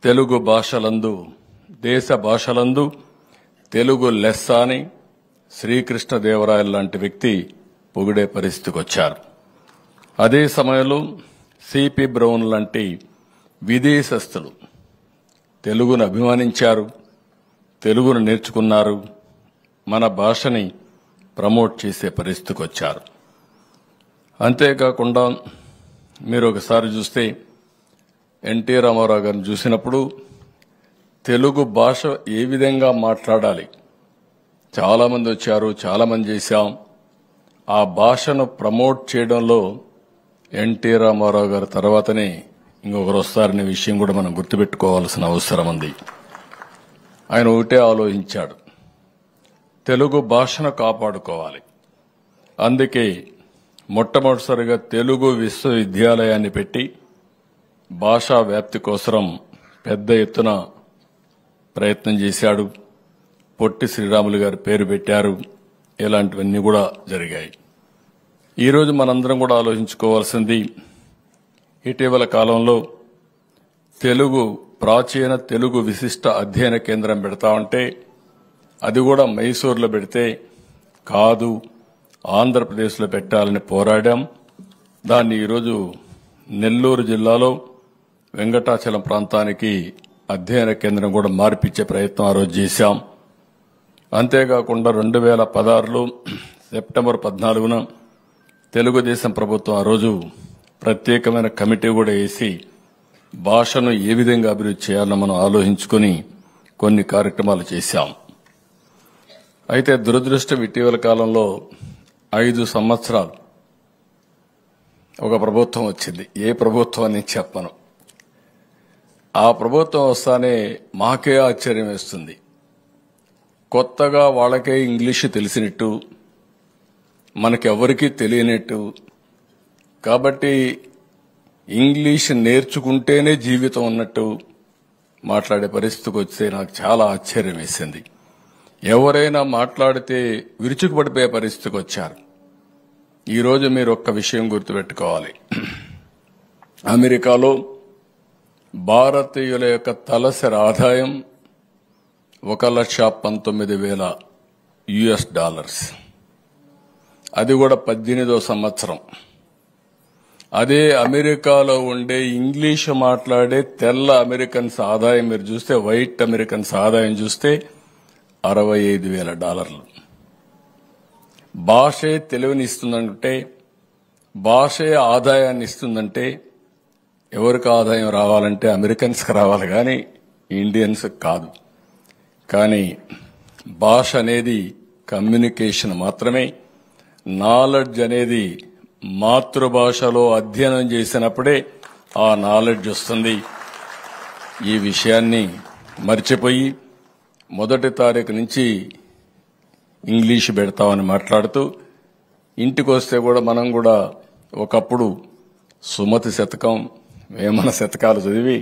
తెలుగు భాషలందు, దేశ భాషలందు తెలుగు లెస్స అని శ్రీకృష్ణదేవరాయలు లాంటి వ్యక్తి పొగిడే పరిస్థితికి వచ్చారు. అదే సమయంలో సిపి బ్రౌన్ లాంటి విదేశస్థులు తెలుగును అభిమానించారు, తెలుగును నేర్చుకున్నారు, మన భాషని ప్రమోట్ చేసే పరిస్థితికి వచ్చారు. అంతేకాకుండా మీరు ఒకసారి చూస్తే ఎన్టీ రామారావు గారిని చూసినప్పుడు తెలుగు భాష ఏ విధంగా మాట్లాడాలి చాలా మంది వచ్చారు, చాలా మంది చేశాం. ఆ భాషను ప్రమోట్ చేయడంలో ఎన్టీ రామారావు గారి తర్వాతనే ఇంకొకరు వస్తారనే విషయం కూడా మనం గుర్తుపెట్టుకోవాల్సిన అవసరం ఉంది. ఆయన ఒకటే ఆలోచించాడు, తెలుగు భాషను కాపాడుకోవాలి. అందుకే మొట్టమొదటిసారిగా తెలుగు విశ్వవిద్యాలయాన్ని పెట్టి భాషా వ్యాప్తి కోసం పెద్ద ఎత్తున ప్రయత్నం చేశాడు. పొట్టి శ్రీరాములు గారి పేరు పెట్టారు. ఇలాంటివన్నీ కూడా జరిగాయి. ఈరోజు మనందరం కూడా ఆలోచించుకోవాల్సింది, ఇటీవల కాలంలో ప్రాచీన తెలుగు విశిష్ట అధ్యయన కేంద్రం పెడతా ఉంటే అది కూడా మైసూరులో పెడితే కాదు, ఆంధ్రప్రదేశ్లో పెట్టాలని పోరాడాం. దాన్ని ఈరోజు నెల్లూరు జిల్లాలో వెంకటాచలం ప్రాంతానికి అధ్యయన కేంద్రం కూడా మార్పిచ్చే ప్రయత్నం ఆ రోజు చేశాం. అంతేకాకుండా 2016లో సెప్టెంబర్ 14న తెలుగుదేశం ప్రభుత్వం ఆ రోజు ప్రత్యేకమైన కమిటీ కూడా వేసి భాషను ఏ విధంగా అభివృద్ధి చేయాలని మనం ఆలోచించుకుని కొన్ని కార్యక్రమాలు చేశాం. అయితే దురదృష్టం, ఇటీవల కాలంలో 5 సంవత్సరాలు ఒక ప్రభుత్వం వచ్చింది. ఏ ప్రభుత్వం అని చెప్పను. ఆ ప్రభుత్వం వస్తానే మాకే ఆశ్చర్యం వేస్తుంది. కొత్తగా వాళ్ళకే ఇంగ్లీషు తెలిసినట్టు, మనకెవరికీ తెలియనట్టు, కాబట్టి ఇంగ్లీష్ నేర్చుకుంటేనే జీవితం ఉన్నట్టు మాట్లాడే పరిస్థితికి వస్తే నాకు చాలా ఆశ్చర్యం వేసింది. ఎవరైనా మాట్లాడితే విరుచుకుపడిపోయే పరిస్థితికి వచ్చారు. ఈరోజు మీరు ఒక్క విషయం గుర్తుపెట్టుకోవాలి. అమెరికాలో భారతీయుల యొక్క తలసరి ఆదాయం $1,19,000 అది కూడా 18వ సంవత్సరం. అదే అమెరికాలో ఉండే ఇంగ్లీష్ మాట్లాడే తెల్ల అమెరికన్స్ ఆదాయం మీరు చూస్తే, వైట్ అమెరికన్స్ ఆదాయం చూస్తే $65,000. భాషే తెలివినిస్తుందంటే, భాషే ఆదాయాన్ని ఇస్తుందంటే ఎవరికి ఆదాయం రావాలంటే అమెరికన్స్కి రావాలి కానీ ఇండియన్స్ కాదు. కానీ భాష అనేది కమ్యూనికేషన్ మాత్రమే. నాలెడ్జ్ అనేది మాతృభాషలో అధ్యయనం చేసినప్పుడే ఆ నాలెడ్జ్ వస్తుంది. ఈ విషయాన్ని మర్చిపోయి 1వ తారీఖు నుంచి ఇంగ్లీష్ పెడతామని మాట్లాడుతూ, ఇంటికి వస్తే కూడా మనం కూడా ఒకప్పుడు సుమతి శతకం, వేమన శతకాలు చదివి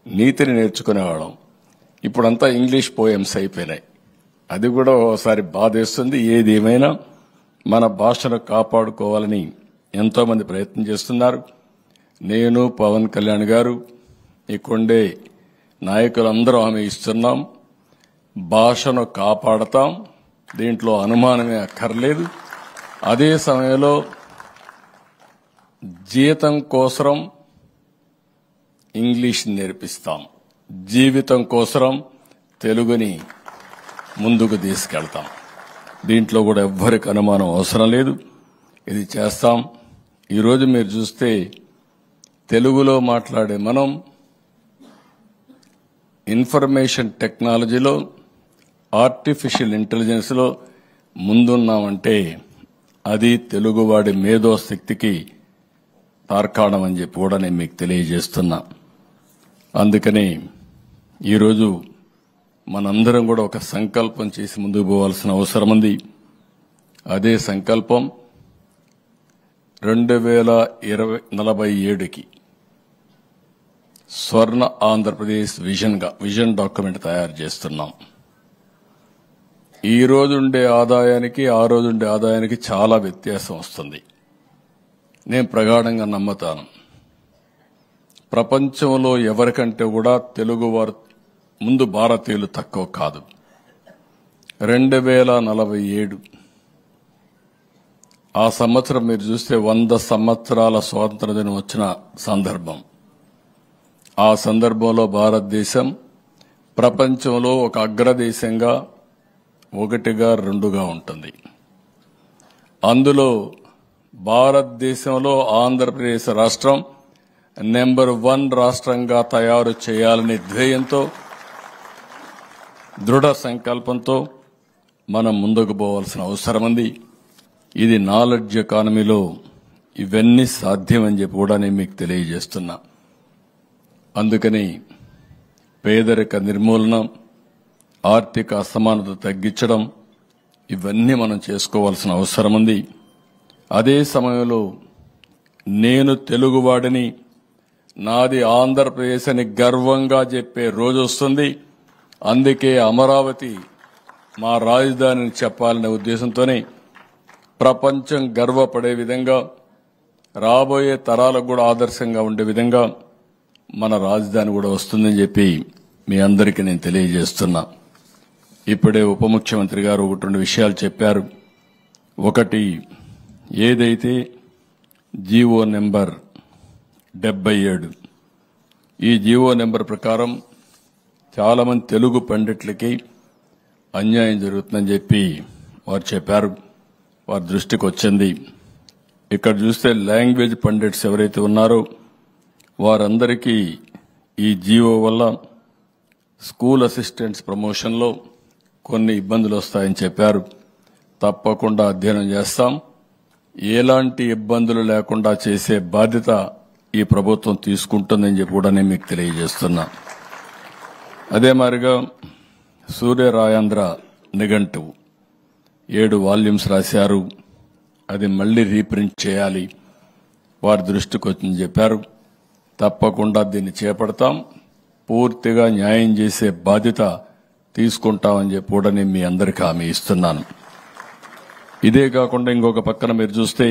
నీతిని నేర్చుకునేవాళ్ళం. ఇప్పుడంతా ఇంగ్లీష్ పోయమ్స్ అయిపోయినాయి. అది కూడా ఒకసారి బాధేస్తుంది. ఏది ఏమైనా మన భాషను కాపాడుకోవాలని ఎంతో మంది ప్రయత్నం చేస్తున్నారు. నేను, పవన్ కళ్యాణ్ గారు, ఇక్కడే నాయకులందరూ హామీ ఇస్తున్నాం, భాషను కాపాడతాం, దీంట్లో అనుమానమే అక్కర్లేదు. అదే సమయంలో జీతం కోసం ఇంగ్లీష్ నేర్పిస్తాం, జీవితం కోసం తెలుగుని ముందుకు తీసుకెళ్తాం. దీంట్లో కూడా ఎవ్వరికి అనుమానం అవసరం లేదు. ఇది చేస్తాం. ఈరోజు మీరు చూస్తే తెలుగులో మాట్లాడే మనం ఇన్ఫర్మేషన్ టెక్నాలజీలో, ఆర్టిఫిషియల్ ఇంటెలిజెన్స్ లో ముందున్నామంటే అది తెలుగువాడి మేధో శక్తికి తార్కాణం అని చెప్పి కూడా నేను మీకు తెలియజేస్తున్నా. అందుకని ఈరోజు మనందరం కూడా ఒక సంకల్పం చేసి ముందుకు పోవాల్సిన అవసరం ఉంది. అదే సంకల్పం 2047కి స్వర్ణ ఆంధ్రప్రదేశ్ విజన్ డాక్యుమెంట్ తయారు చేస్తున్నాం. ఈ రోజుండే ఆదాయానికి ఆ రోజుండే ఆదాయానికి చాలా వ్యత్యాసం వస్తుంది. నేను ప్రగాఢంగా నమ్ముతాను. ప్రపంచంలో ఎవరికంటే కూడా తెలుగువారు ముందు భారతీయులు తక్కువ కాదు. 2047 ఆ సంవత్సరం మీరు చూస్తే 100 సంవత్సరాల స్వాతంత్ర దినం వచ్చిన సందర్భం. ఆ సందర్భంలో భారతదేశం ప్రపంచంలో ఒక అగ్రదేశంగా 1గా 2గా ఉంటుంది. అందులో భారతదేశంలో ఆంధ్రప్రదేశ్ రాష్ట్రం నెంబర్ 1 రాష్ట్రంగా తయారు చేయాలనే ధ్యేయంతో, దృఢ సంకల్పంతో మనం ముందుకు పోవాల్సిన అవసరం ఉంది. ఇది నాలెడ్జ్ ఎకానమీలో ఇవన్నీ సాధ్యమని చెప్పి కూడా నేను మీకు తెలియజేస్తున్నా. అందుకని పేదరిక నిర్మూలన, ఆర్థిక అసమానత తగ్గించడం ఇవన్నీ మనం చేసుకోవాల్సిన అవసరం ఉంది. అదే సమయంలో నేను తెలుగువాడిని, నాది ఆంధ్రప్రదేశ్ అని గర్వంగా చెప్పే రోజు వస్తుంది. అందుకే అమరావతి మా రాజధానిని చెప్పాలనే ఉద్దేశంతోనే ప్రపంచం గర్వపడే విధంగా, రాబోయే తరాలకు కూడా ఆదర్శంగా ఉండే విధంగా మన రాజధాని కూడా వస్తుందని చెప్పి మీ అందరికీ నేను తెలియజేస్తున్నా. ఇప్పుడే ఉప ముఖ్యమంత్రి గారు 1-2 విషయాలు చెప్పారు. ఒకటి, ఏదైతే జీవో నెంబర్ 77 ఈ జీవో నెంబర్ ప్రకారం చాలా మంది తెలుగు పండిట్లకి అన్యాయం జరుగుతుందని చెప్పి వారు చెప్పారు. వారి దృష్టికి వచ్చింది. ఇక్కడ చూస్తే లాంగ్వేజ్ పండిట్స్ ఎవరైతే ఉన్నారో వారందరికీ ఈ జీవో వల్ల స్కూల్ అసిస్టెంట్స్ ప్రమోషన్లో కొన్ని ఇబ్బందులు వస్తాయని చెప్పారు. తప్పకుండా అధ్యయనం చేస్తాం. ఎలాంటి ఇబ్బందులు లేకుండా చేసే బాధ్యత ఈ ప్రభుత్వం తీసుకుంటుందని చెప్పి కూడా నేను మీకు తెలియజేస్తున్నా. అదే మాదిరిగా సూర్యరాయాంధ్ర నిఘంటువు 7 వాల్యూమ్స్ రాశారు. అది మళ్లీ రీప్రింట్ చేయాలి. వారి దృష్టికి వచ్చింది చెప్పారు. తప్పకుండా దీన్ని చేపడతాం. పూర్తిగా న్యాయం చేసే బాధ్యత తీసుకుంటామని చెప్పి కూడా నేను మీ అందరికీ హామీ ఇస్తున్నాను. ఇదే కాకుండా ఇంకొక పక్కన మీరు చూస్తే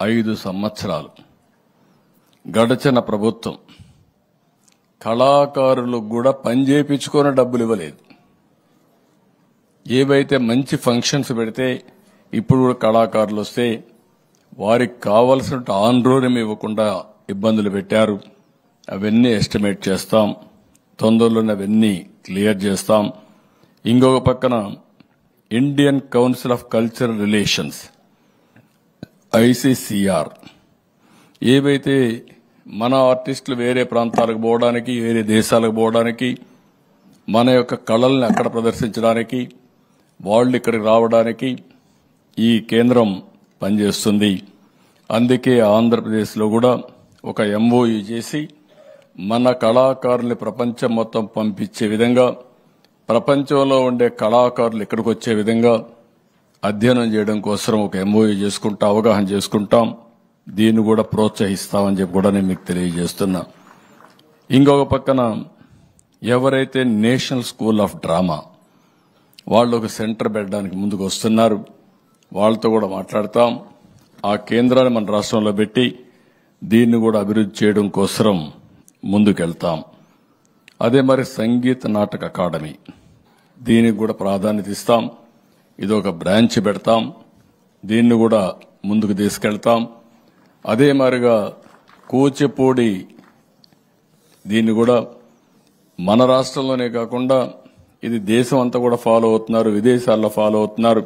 5 సంవత్సరాలు గడచిన ప్రభుత్వం కళాకారులకు కూడా పని చేయించుకొని డబ్బులు ఇవ్వలేదు. ఏవైతే మంచి ఫంక్షన్స్ పెడితే ఇప్పుడు కూడా కళాకారులు వస్తే వారికి కావలసిన ఆన్రోరం ఇవ్వకుండా ఇబ్బందులు పెట్టారు. అవన్నీ ఎస్టిమేట్ చేస్తాం. తొందరలోనే అవన్నీ క్లియర్ చేస్తాం. ఇంకొక పక్కన Indian council of cultural relations ICCR ఏవైతే మన ఆర్టిస్టులు వేరే ప్రాంతాలకు పోవడానికి, వేరే దేశాలకు పోవడానికి, మన యొక్క కళల్ని అక్కడ ప్రదర్శించడానికి, వాళ్ళు ఇక్కడికి రావడానికి ఈ కేంద్రం పనిచేస్తుంది. అందుకే ఆంధ్రప్రదేశ్లో కూడా ఒక MOU చేసి మన కళాకారుల్ని ప్రపంచం మొత్తం పంపించే విధంగా, ప్రపంచంలో ఉండే కళాకారులు ఇక్కడికి వచ్చే విధంగా అధ్యయనం చేయడం కోసం ఒక MOU చేసుకుంటా, అవగాహన చేసుకుంటాం. దీన్ని కూడా ప్రోత్సహిస్తామని చెప్పి కూడా నేను మీకు తెలియజేస్తున్నా. ఇంకొక పక్కన ఎవరైతే నేషనల్ స్కూల్ ఆఫ్ డ్రామా వాళ్ళు ఒక సెంటర్ పెట్టడానికి ముందుకు వస్తున్నారు, వాళ్ళతో కూడా మాట్లాడతాం. ఆ కేంద్రాన్ని మన రాష్ట్రంలో పెట్టి దీన్ని కూడా అభివృద్ధి చేయడం కోసం ముందుకెళ్తాం. అదే మరి సంగీత నాటక అకాడమీ, దీనికి కూడా ప్రాధాన్యత ఇస్తాం. ఇది ఒక బ్రాంచ్ పెడతాం. దీన్ని కూడా ముందుకు తీసుకెళ్తాం. అదే మాదిరిగా కూచిపూడి, దీన్ని కూడా మన రాష్ట్రంలోనే కాకుండా ఇది దేశం అంతా కూడా ఫాలో అవుతున్నారు, విదేశాల్లో ఫాలో అవుతున్నారు.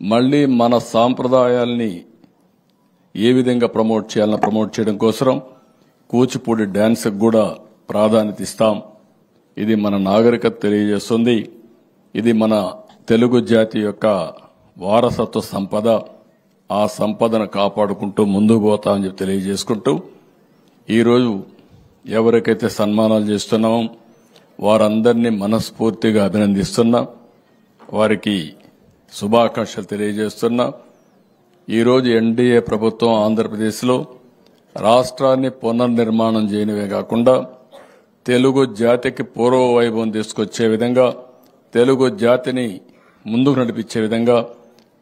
మళ్లీ మన సాంప్రదాయాల్ని ఏ విధంగా ప్రమోట్ చేయాలన్నా ప్రమోట్ చేయడం కోసం కూచిపూడి డాన్స్కి కూడా ప్రాధాన్యత ఇస్తాం. ఇది మన నాగరికత తెలియజేస్తుంది. ఇది మన తెలుగు జాతి యొక్క వారసత్వ సంపద. ఆ సంపదను కాపాడుకుంటూ ముందుకు పోతామని చెప్పి తెలియజేసుకుంటూ, ఈరోజు ఎవరికైతే సన్మానాలు చేస్తున్నామో వారందరినీ మనస్ఫూర్తిగా అభినందిస్తున్నా, వారికి శుభాకాంక్షలు తెలియజేస్తున్నా. ఈరోజు ఎన్డీఏ ప్రభుత్వం ఆంధ్రప్రదేశ్లో రాష్ట్రాన్ని పునర్నిర్మాణం చేయనివే కాకుండా తెలుగు జాతికి పూర్వ వైభవం తీసుకొచ్చే విధంగా, తెలుగు జాతిని ముందుకు నడిపించే విధంగా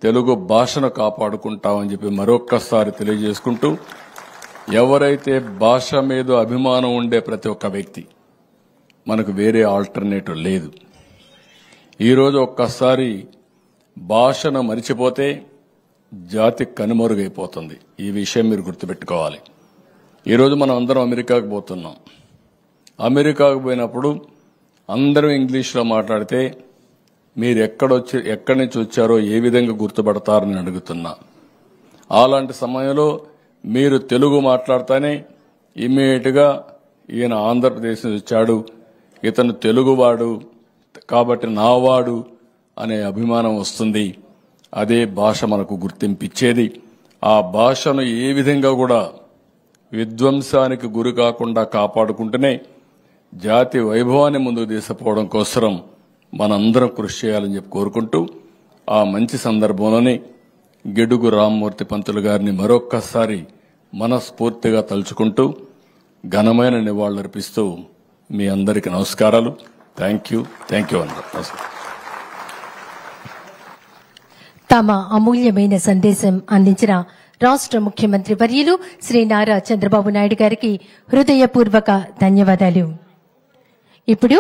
తెలుగు భాషను కాపాడుకుంటామని చెప్పి మరొక్కసారి తెలియజేసుకుంటూ, ఎవరైతే భాష మీద అభిమానం ఉండే ప్రతి ఒక్క వ్యక్తి, మనకు వేరే ఆల్టర్నేటివ్ లేదు. ఈరోజు ఒక్కసారి భాషను మరిచిపోతే జాతి కనుమరుగైపోతుంది. ఈ విషయం మీరు గుర్తుపెట్టుకోవాలి. ఈరోజు మనం అందరం అమెరికాకు పోతున్నాం. అమెరికాకు పోయినప్పుడు అందరం ఇంగ్లీష్లో మాట్లాడితే మీరు ఎక్కడి నుంచి వచ్చారో ఏ విధంగా గుర్తుపడతారని అడుగుతున్నా. అలాంటి సమయంలో మీరు తెలుగు మాట్లాడితేనే ఇమ్మీడియట్గా ఈయన ఆంధ్రప్రదేశ్ నుంచి వచ్చాడు, ఇతను తెలుగువాడు కాబట్టి నావాడు అనే అభిమానం వస్తుంది. అదే భాష మనకు గుర్తింపిచ్చేది. ఆ భాషను ఏ విధంగా కూడా విధ్వంసానికి గురి కాకుండా కాపాడుకుంటూనే జాతి వైభవాన్ని ముందుకు తీసుకుపోవడం కోసం మనందరం కృషి చేయాలని చెప్పి కోరుకుంటూ, ఆ మంచి సందర్భంలోనే గిడుగు రామ్మూర్తి పంతులు గారిని మరొక్కసారి మనస్ఫూర్తిగా తలుచుకుంటూ ఘనమైన నివాళులర్పిస్తూ మీ అందరికీ నమస్కారాలు. థ్యాంక్ యూ అందరూ. తమ అమూల్యమైన సందేశం అందించిన రాష్ట్ర ముఖ్యమంత్రి వర్యులు శ్రీ నారా చంద్రబాబు నాయుడు గారికి హృదయపూర్వక ధన్యవాదాలు. ఇప్పుడు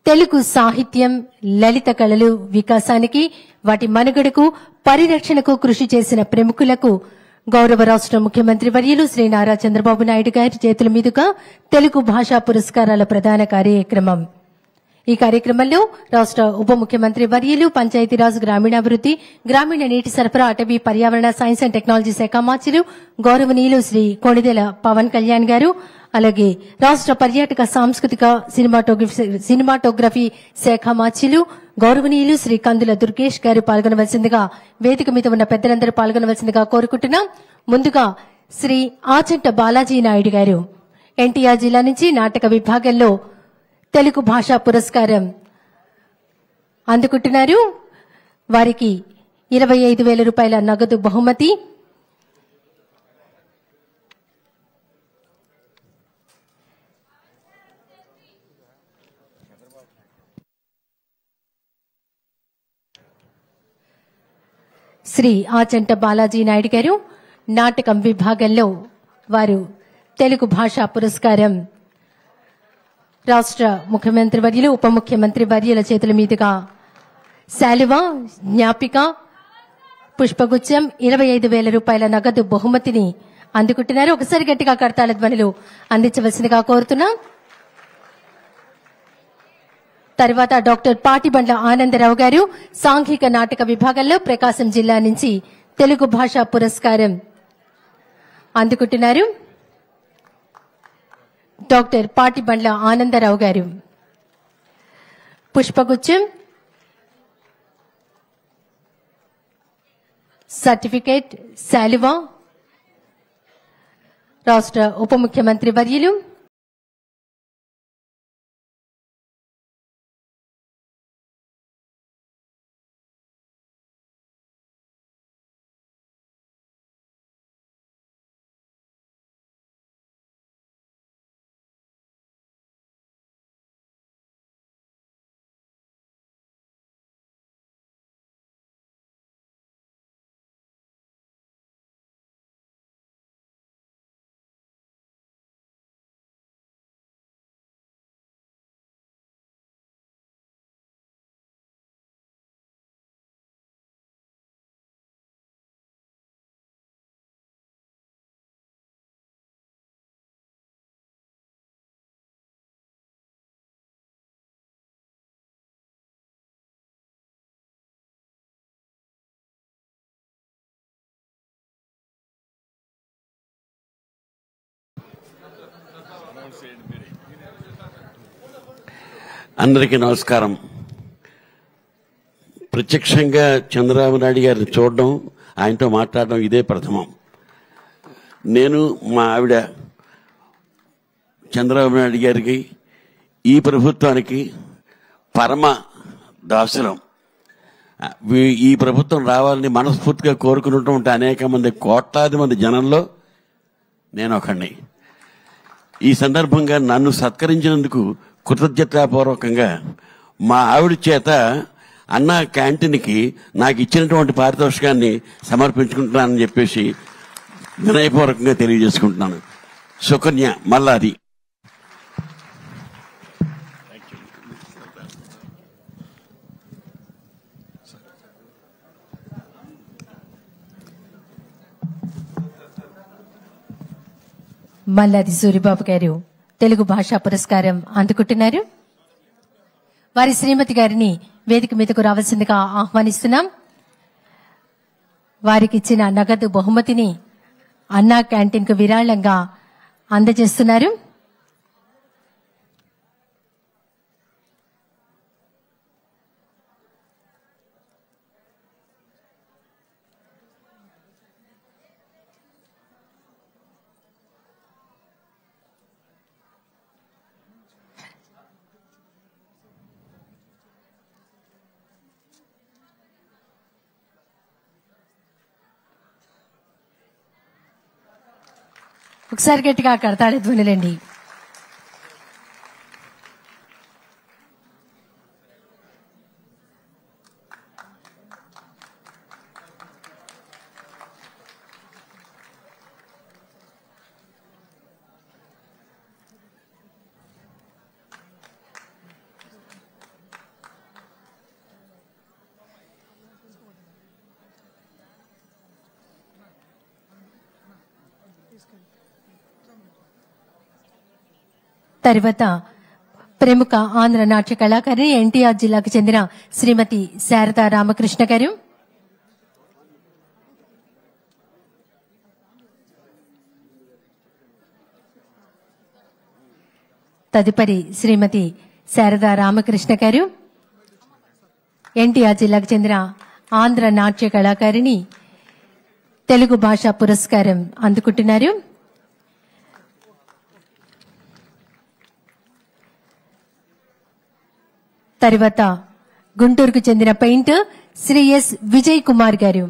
తెలుగు సాహిత్యం, లలిత కళలు వికాసానికి, వాటి మనుగడకు, పరిరక్షణకు కృషి చేసిన ప్రముఖులకు గౌరవ రాష్ట్ర ముఖ్యమంత్రి వర్యులు శ్రీ నారా చంద్రబాబు నాయుడు గారి చేతుల మీదుగా తెలుగు భాషా పురస్కారాల ప్రదాన కార్యక్రమం. ఈ కార్యక్రమంలో రాష్ట్ర ఉప ముఖ్యమంత్రి వర్యులు పంచాయతీరాజ్, గ్రామీణాభివృద్ది, గ్రామీణ నీటి సరఫరా, అటవీ, పర్యావరణ, సైన్స్ అండ్ టెక్నాలజీ శాఖ మార్చులు గౌరవనీయులు శ్రీ కొణిదెల పవన్ కళ్యాణ్ గారు, అలాగే రాష్ట్ర పర్యాటక, సాంస్కృతిక, సినిమాటోగ్రఫీ శాఖ మార్చులు గౌరవనీయులు శ్రీ కందుల దుర్గేష్ గారు పాల్గొనవలసిందిగా, వేదిక మీద ఉన్న పెద్దలందరూ పాల్గొనవలసిందిగా కోరుకుంటున్నాం. ముందుగా శ్రీ ఆచంట బాలాజీ నాయుడు గారు ఎన్టీఆర్ జిల్లా నుంచి నాటక విభాగంలో తెలుగు భాషా పురస్కారం అందుకుంటున్నారు. వారికి 25,000 రూపాయల నగదు బహుమతి. శ్రీ ఆచంట బాలాజీ నాయుడు గారు నాటకం విభాగంలో వారు తెలుగు భాషా పురస్కారం రాష్ట్ర ముఖ్యమంత్రి వర్యులు, ఉప ముఖ్యమంత్రి వర్యుల చేతుల మీదుగా శాలువ, జ్ఞాపిక, పుష్పగుచ్చం, 25,000 రూపాయల నగదు బహుమతిని అందుకుంటున్నారు. ఒకసారి గట్టిగా కర్తాళ ధ్వనులు అందించవలసిందిగా కోరుతున్నాం. తర్వాత డాక్టర్ పాటిబండ్ల ఆనందరావు గారు సాంఘిక నాటక విభాగంలో ప్రకాశం జిల్లా నుంచి తెలుగు భాషా పురస్కారం అందుకుంటున్నారు. డాక్టర్ పాటిబండ్ల ఆనందరావు గారు పుష్పగుచ్చం, సర్టిఫికేట్, శాలువా రాష్ట్ర ఉప ముఖ్యమంత్రి వర్యులు అందరికీ నమస్కారం. ప్రత్యక్షంగా చంద్రబాబు నాయుడు గారిని చూడడం, ఆయనతో మాట్లాడడం ఇదే ప్రథమం. నేను మా ఆవిడ చంద్రబాబు నాయుడు గారికి, ఈ ప్రభుత్వానికి పరమ దాసులం. ఈ ప్రభుత్వం రావాలని మనస్ఫూర్తిగా కోరుకున్నటువంటి అనేక మంది, కోట్లాది మంది జనంలో నేను ఒకడిని. ఈ సందర్భంగా నన్ను సత్కరించినందుకు కృతజ్ఞతాపూర్వకంగా మా ఆవిడ చేత అన్న క్యాంటీన్కి నాకు ఇచ్చినటువంటి పారితోషికాన్ని సమర్పించుకుంటున్నానని చెప్పేసి వినయపూర్వకంగా తెలియజేసుకుంటున్నాను. సుకన్య మల్లాది. మల్లాది సూరిబాబు గారు తెలుగు భాషా పురస్కారం అందుకుంటున్నారు. వారి శ్రీమతి గారిని వేదిక మీదకు రావాల్సిందిగా ఆహ్వానిస్తున్నాం. వారికి ఇచ్చిన నగదు బహుమతిని అన్నా క్యాంటీన్ కు విరాళంగా అందజేస్తున్నారు. ఒకసారి గట్టిగా కడతాళ ధ్వనులండి. తర్వాత ప్రముఖ ఆంధ్ర నాట్య కళాకారిణి ఎన్టీఆర్ జిల్లాకు చెందిన శ్రీమతి శారదా రామకృష్ణ గారు, తదుపరి శ్రీమతి శారదా రామకృష్ణ గారు ఎన్టీఆర్ జిల్లాకు చెందిన ఆంధ్ర నాట్య కళాకారిణి తెలుగు భాషా పురస్కారం అందుకుంటున్నారు. తర్వాత గుంటూరుకు చెందిన పెయింటర్ శ్రీ ఎస్ విజయ్ కుమార్ గారు,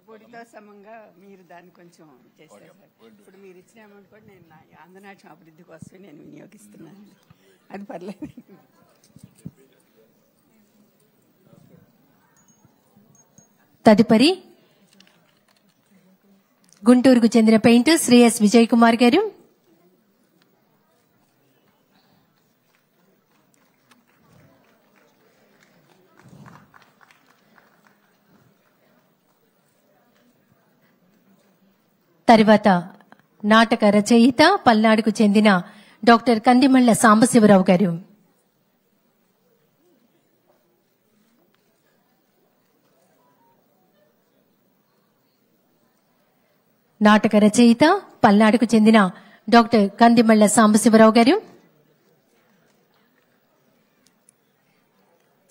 పొడితో సమంగా మీరు దాన్ని కొంచెం చేస్తారు సార్. ఇప్పుడు మీరు ఇచ్చిన అమౌంట్ కూడా నేను నా ఆంధ్రనాట్యం అభివృద్ధి కోసమే నేను వినియోగిస్తున్నాను. అది పర్లేదు. తదుపరి గుంటూరుకు చెందిన పెయింటర్ శ్రీ ఎస్ విజయ్ కుమార్ గారు, తర్వాత నాటక రచయిత పల్నాడుకు చెందిన డాక్టర్ కందిమళ్ల సాంబశివరావు గారు, నాటక రచయిత పల్నాడుకు చెందిన డాక్టర్ కందిమళ్ల సాంబశివరావు గారు,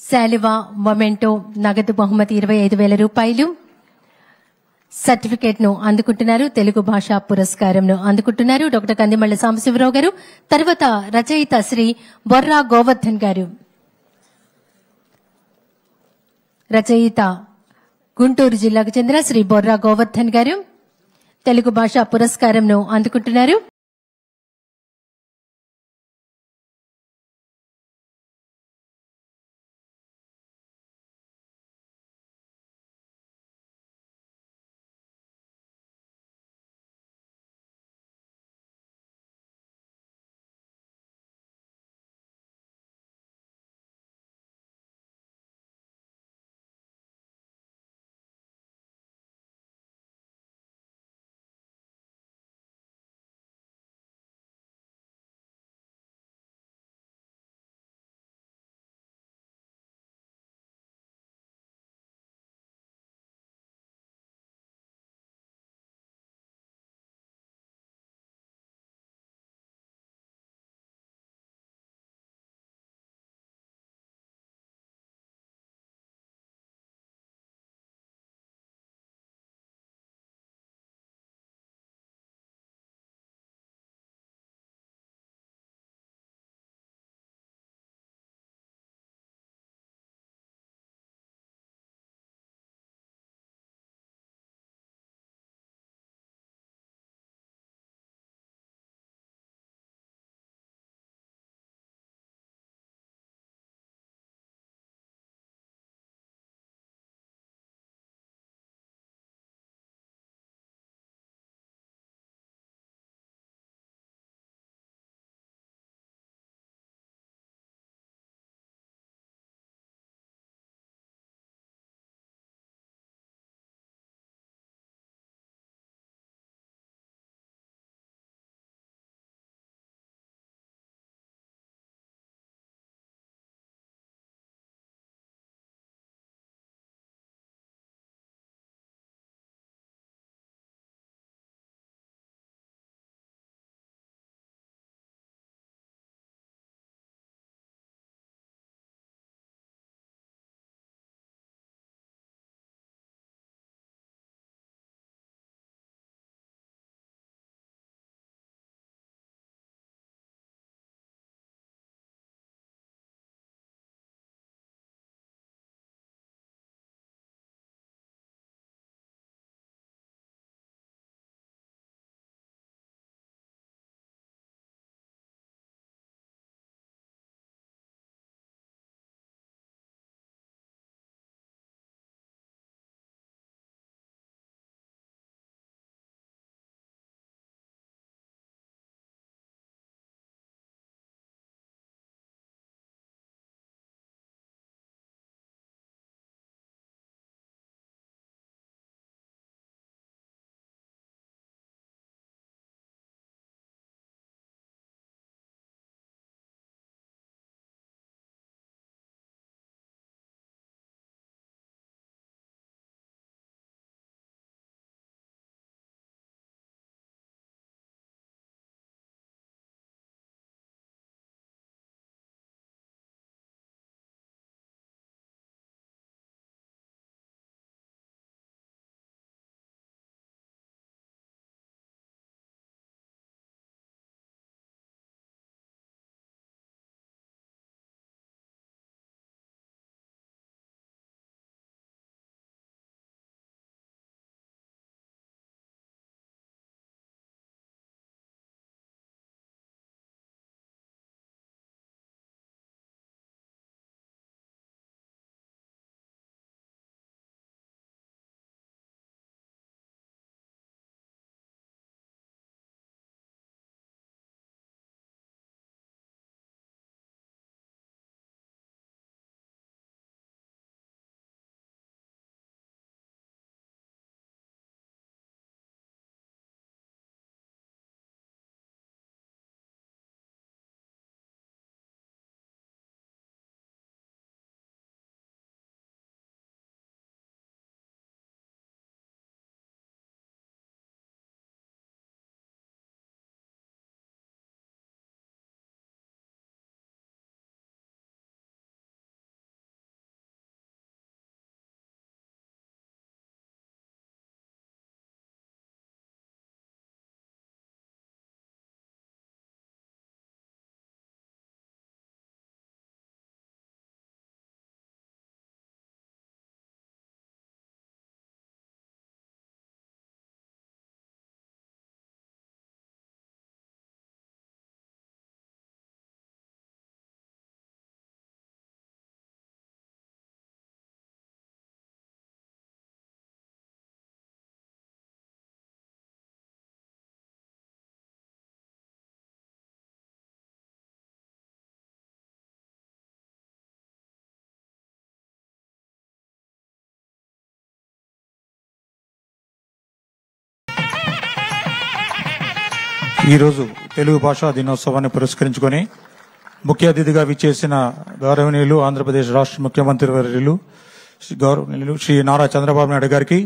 శాలువా మొమెంటో నగదు బహుమతి 25,000 రూపాయలు, సర్టిఫికేట్ ను అందుకుంటున్నారు. తెలుగు భాషా పురస్కారంను అందుకుంటున్నారు డాక్టర్ కందిమళ్ల సాంబశివరావు గారు. తర్వాత రచయిత శ్రీ బొర్రా గోవర్ధన్ గారు, రచయిత గుంటూరు జిల్లాకు చెందిన శ్రీ బొర్రా గోవర్ధన్ గారు తెలుగు భాషా పురస్కారంను అందుకుంటున్నారు. ఈరోజు తెలుగు భాషా దినోత్సవాన్ని పురస్కరించుకొని ముఖ్య అతిథిగా విచ్చేసిన గౌరవనీయులు ఆంధ్రప్రదేశ్ రాష్ట్ర ముఖ్యమంత్రి వర్యులు గౌరవనీయులు శ్రీ నారా చంద్రబాబు నాయుడు గారికి,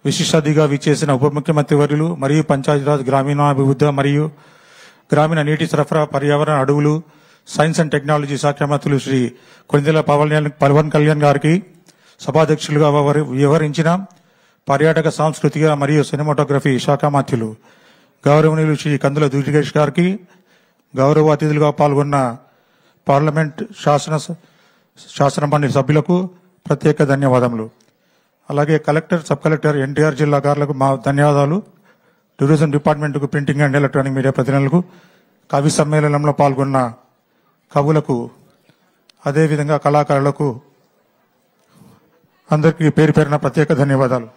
విశిష్ట అతిథిగా విచ్చేసిన ఉప ముఖ్యమంత్రి వర్యులు మరియు పంచాయతీరాజ్ గ్రామీణాభివృద్ధి మరియు గ్రామీణ నీటి సరఫరా, పర్యావరణ, అడవులు, సైన్స్ అండ్ టెక్నాలజీ శాఖ మంత్రులు శ్రీ కొణిదెల పవన్ కళ్యాణ్ గారికి, సభాధ్యక్షులుగా వ్యవహరించిన పర్యాటక, సాంస్కృతిక మరియు సినిమాటోగ్రఫీ శాఖ మంత్రులు గౌరవనీయులు శ్రీ కందుల దుర్గేష్ గారికి, గౌరవ అతిథులుగా పాల్గొన్న పార్లమెంట్ శాసన మండలి సభ్యులకు ప్రత్యేక ధన్యవాదములు. అలాగే కలెక్టర్, సబ్ కలెక్టర్, ఎన్టీఆర్ జిల్లా గారులకు మా ధన్యవాదాలు. టూరిజం డిపార్ట్మెంట్కు, ప్రింటింగ్ అండ్ ఎలక్ట్రానిక్ మీడియా ప్రతినిధులకు, కవి సమ్మేళనంలో పాల్గొన్న కవులకు, అదేవిధంగా కళాకారులకు అందరికీ పేరు పేరున ప్రత్యేక ధన్యవాదాలు.